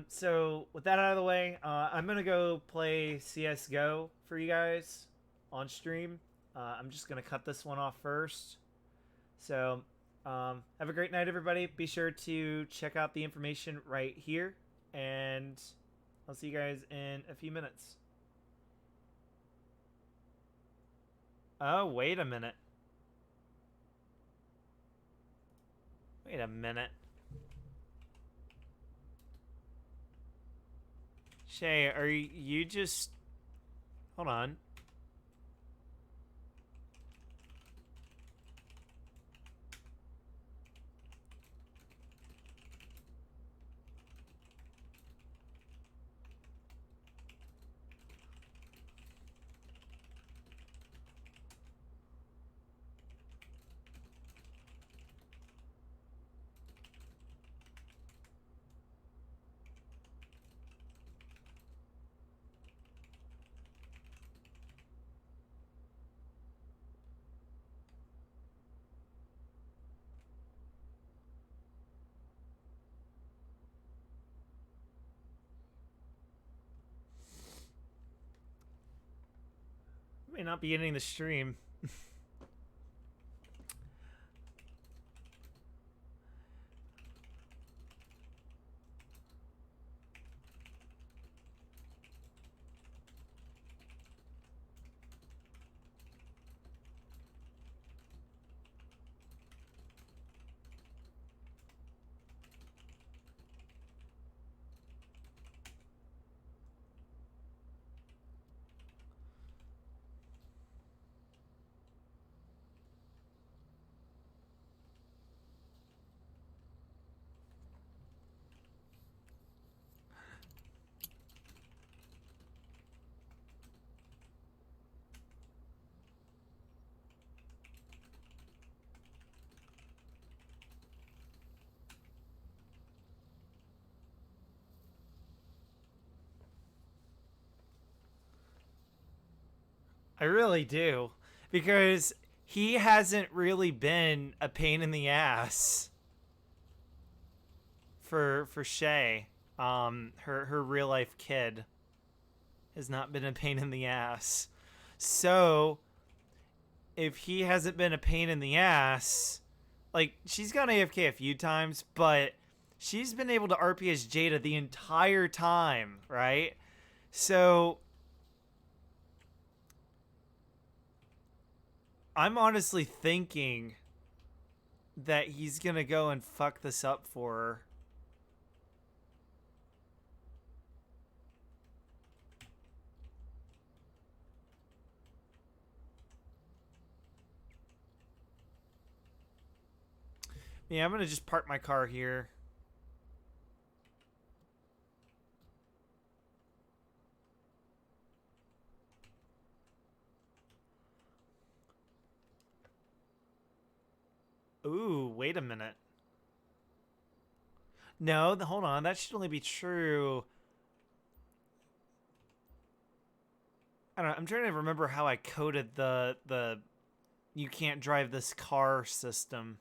Speaker 1: So with that out of the way, I'm gonna go play CS:GO for you guys on stream. I'm just gonna cut this one off first. So have a great night, everybody. Be sure to check out the information right here, and I'll see you guys in a few minutes. Oh, wait a minute. Wait a minute. Shay, are you just... Hold on. May not be ending the stream. I really do. Because he hasn't really been a pain in the ass for Shay. Her real life kid has not been a pain in the ass. So if he hasn't been a pain in the ass, like, she's gone AFK a few times, but she's been able to RP as Jada the entire time, right? So I'm honestly thinking that he's gonna go and fuck this up for her. Yeah, I'm gonna just park my car here. Ooh, wait a minute. No, hold on. That should only be true. I don't know. I'm trying to remember how I coded the you can't drive this car system.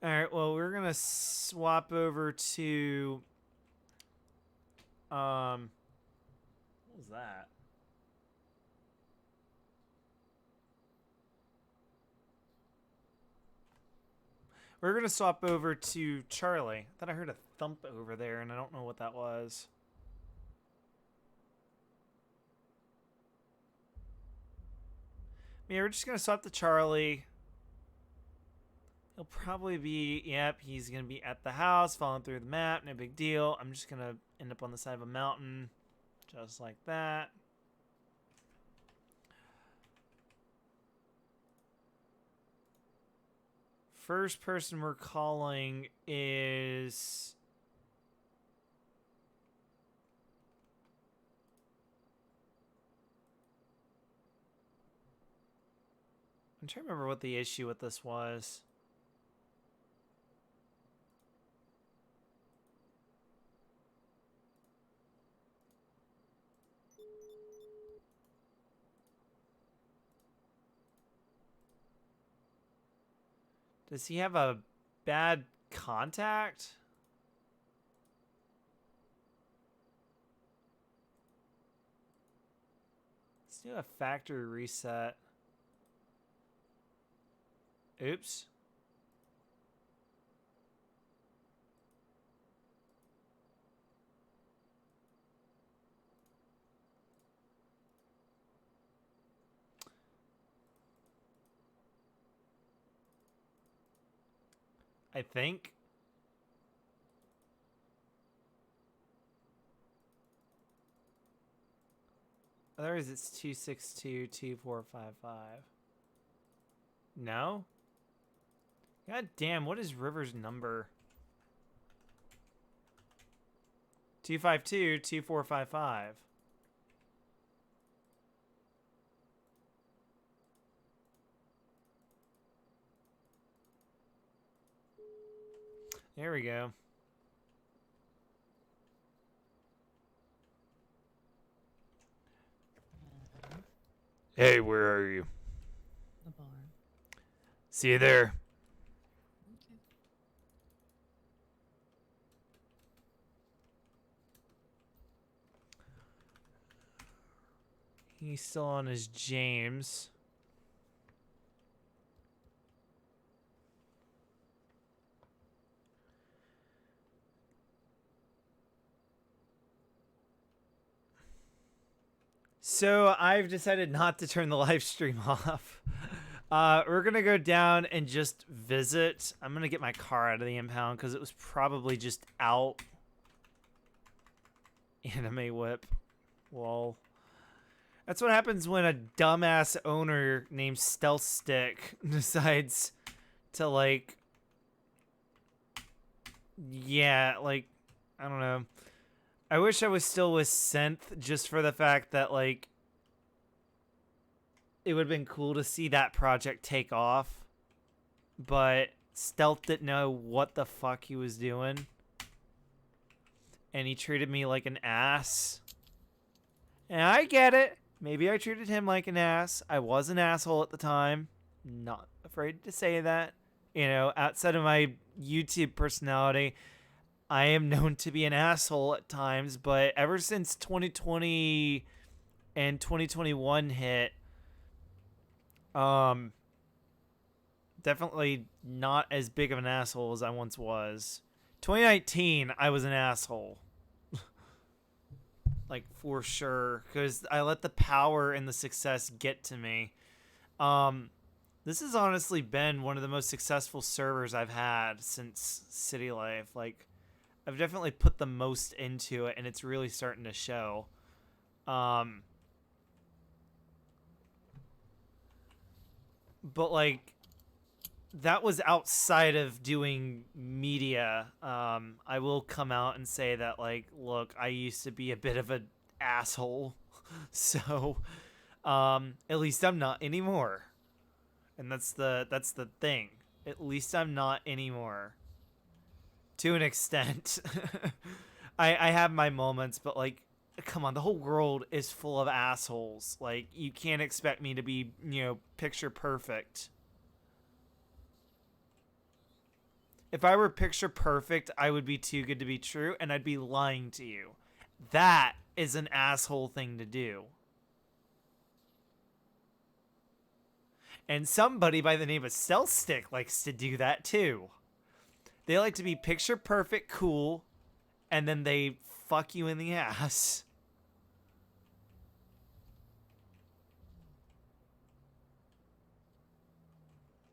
Speaker 1: All right. Well, we're gonna swap over to what was that? We're gonna swap over to Charlie. I thought I heard a thump over there, and I don't know what that was. Yeah, we're just gonna swap to Charlie. He'll probably be, yep, he's gonna be at the house, falling through the map, no big deal. I'm just gonna end up on the side of a mountain, just like that. First person we're calling is... I'm trying to remember what the issue with this was. Does he have a bad contact? Let's do a factory reset. Oops. I think. Otherwise, it's 262-2455. No? God damn, what is River's number? 252-2455. There we go. Hey, where are you?
Speaker 3: The bar.
Speaker 1: See you there.
Speaker 3: Okay.
Speaker 1: He's still on his James. So I've decided not to turn the live stream off. We're gonna go down and just visit. I'm gonna get my car out of the impound because it was probably just out. Anime whip. Lol. That's what happens when a dumbass owner named Stealth Stick decides to, like... Yeah, like, I don't know. I wish I was still with Synth just for the fact that, like, it would have been cool to see that project take off. But Stealth didn't know what the fuck he was doing. And he treated me like an ass. And I get it. Maybe I treated him like an ass. I was an asshole at the time. Not afraid to say that. You know, outside of my YouTube personality, I am known to be an asshole at times. But ever since 2020 and 2021 hit, definitely not as big of an asshole as I once was. 2019, I was an asshole. Like, for sure. Because I let the power and the success get to me. This has honestly been one of the most successful servers I've had since City Life. Like, I've definitely put the most into it, and it's really starting to show. but like that was outside of doing media. I will come out and say that, like, look, I used to be a bit of an asshole, so at least I'm not anymore, and that's the thing. At least I'm not anymore. To an extent, I have my moments, but like, come on, the whole world is full of assholes. Like, you can't expect me to be, picture perfect. If I were picture perfect, I would be too good to be true, and I'd be lying to you. That is an asshole thing to do. And somebody by the name of Cellstick likes to do that too. They like to be picture perfect cool, and then they fuck you in the ass.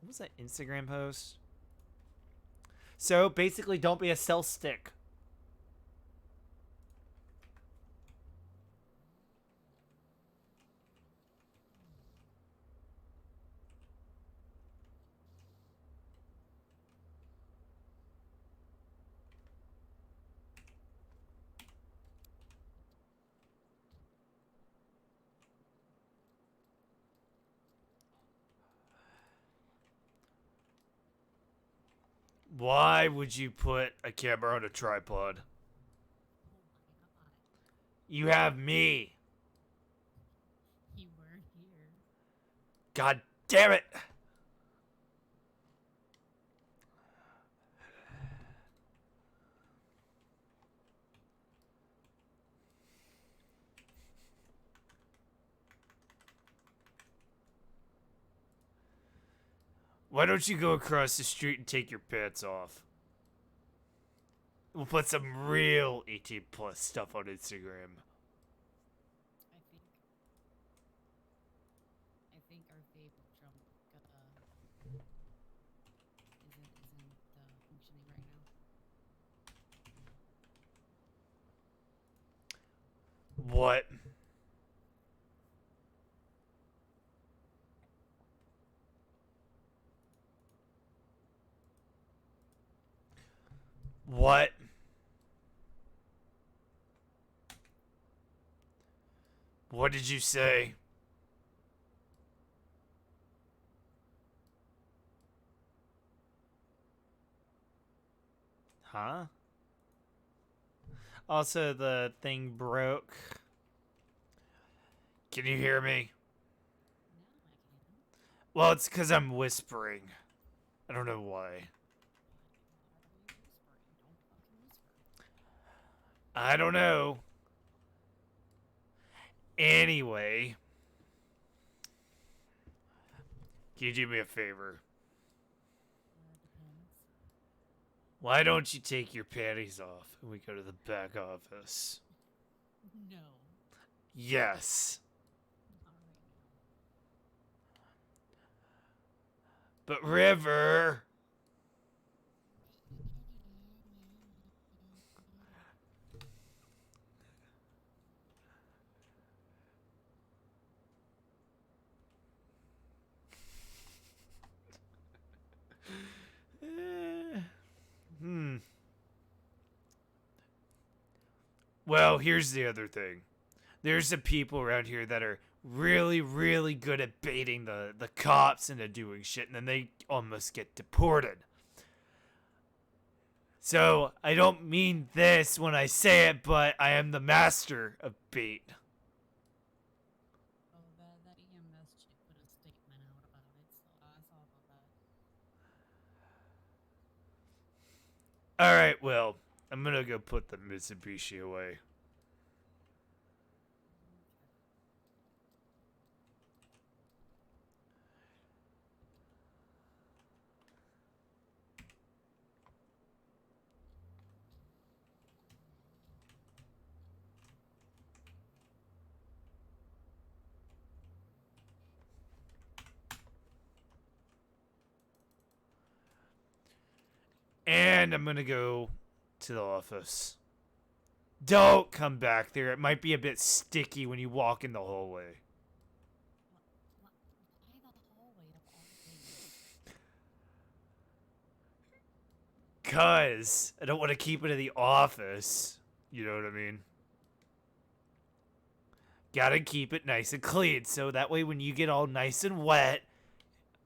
Speaker 1: What was that Instagram post? So basically, don't be a Cellstick. Why would you put a camera on a tripod? You have me.
Speaker 3: You were here.
Speaker 1: God damn it. Why don't you go across the street and take your pants off? We'll put some real 18 plus stuff on Instagram.
Speaker 3: I think our favorite jump isn't functioning right now.
Speaker 1: What? What? What did you say? Huh? Also, the thing broke. Can you hear me?
Speaker 3: Now I can.
Speaker 1: Well, it's because I'm whispering. I don't know why.
Speaker 3: Why are you whispering? Don't fucking whisper.
Speaker 1: I don't know. Anyway, can you do me a favor?
Speaker 3: Depends.
Speaker 1: Why don't you take your panties off and we go to the back office?
Speaker 3: No.
Speaker 1: Yes.
Speaker 3: Not right now.
Speaker 1: But River. Hmm. Well, here's the other thing. There's some people around here that are really, really good at baiting the cops into doing shit, and then they almost get deported. So, I don't mean this when I say it, but I am the master of bait.
Speaker 3: Oh, that EMS chick put a statement out about it, so I saw about that.
Speaker 1: Alright, well, I'm gonna go put the Mitsubishi away. And I'm gonna go to the office. Don't come back there. It might be a bit sticky when you walk in the hallway.
Speaker 3: Why the hallway of all
Speaker 1: Cause I don't want to keep it in the office. You know what I mean? Gotta keep it nice and clean, so that way when you get all nice and wet,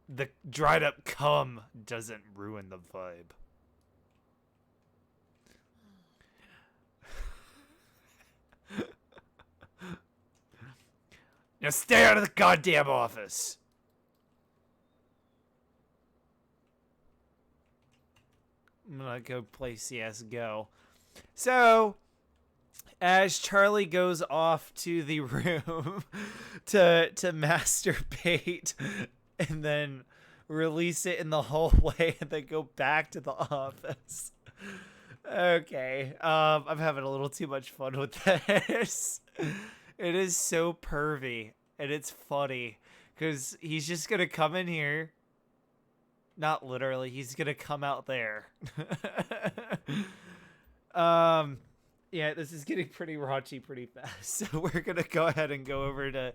Speaker 1: the dried up cum doesn't ruin the vibe. Now stay out of the goddamn office. I'm gonna go play CSGO. So, as Charlie goes off to the room to masturbate and then release it in the hallway and then go back to the office. Okay, I'm having a little too much fun with this. It is so pervy and it's funny because he's just gonna come in here. Not literally, he's gonna come out there. Yeah, this is getting pretty raunchy pretty fast. So we're gonna go ahead and go over to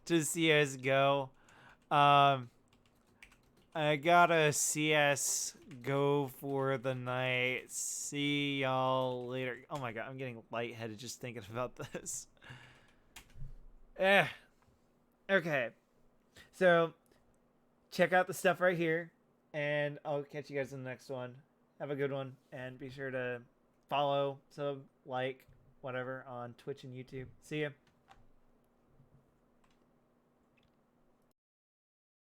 Speaker 1: CS:GO. I gotta CS:GO for the night. See y'all later. Oh my god, I'm getting lightheaded just thinking about this. Okay. So check out the stuff right here, and I'll catch you guys in the next one. Have a good one, and be sure to follow, sub, like, whatever on Twitch and YouTube. See ya.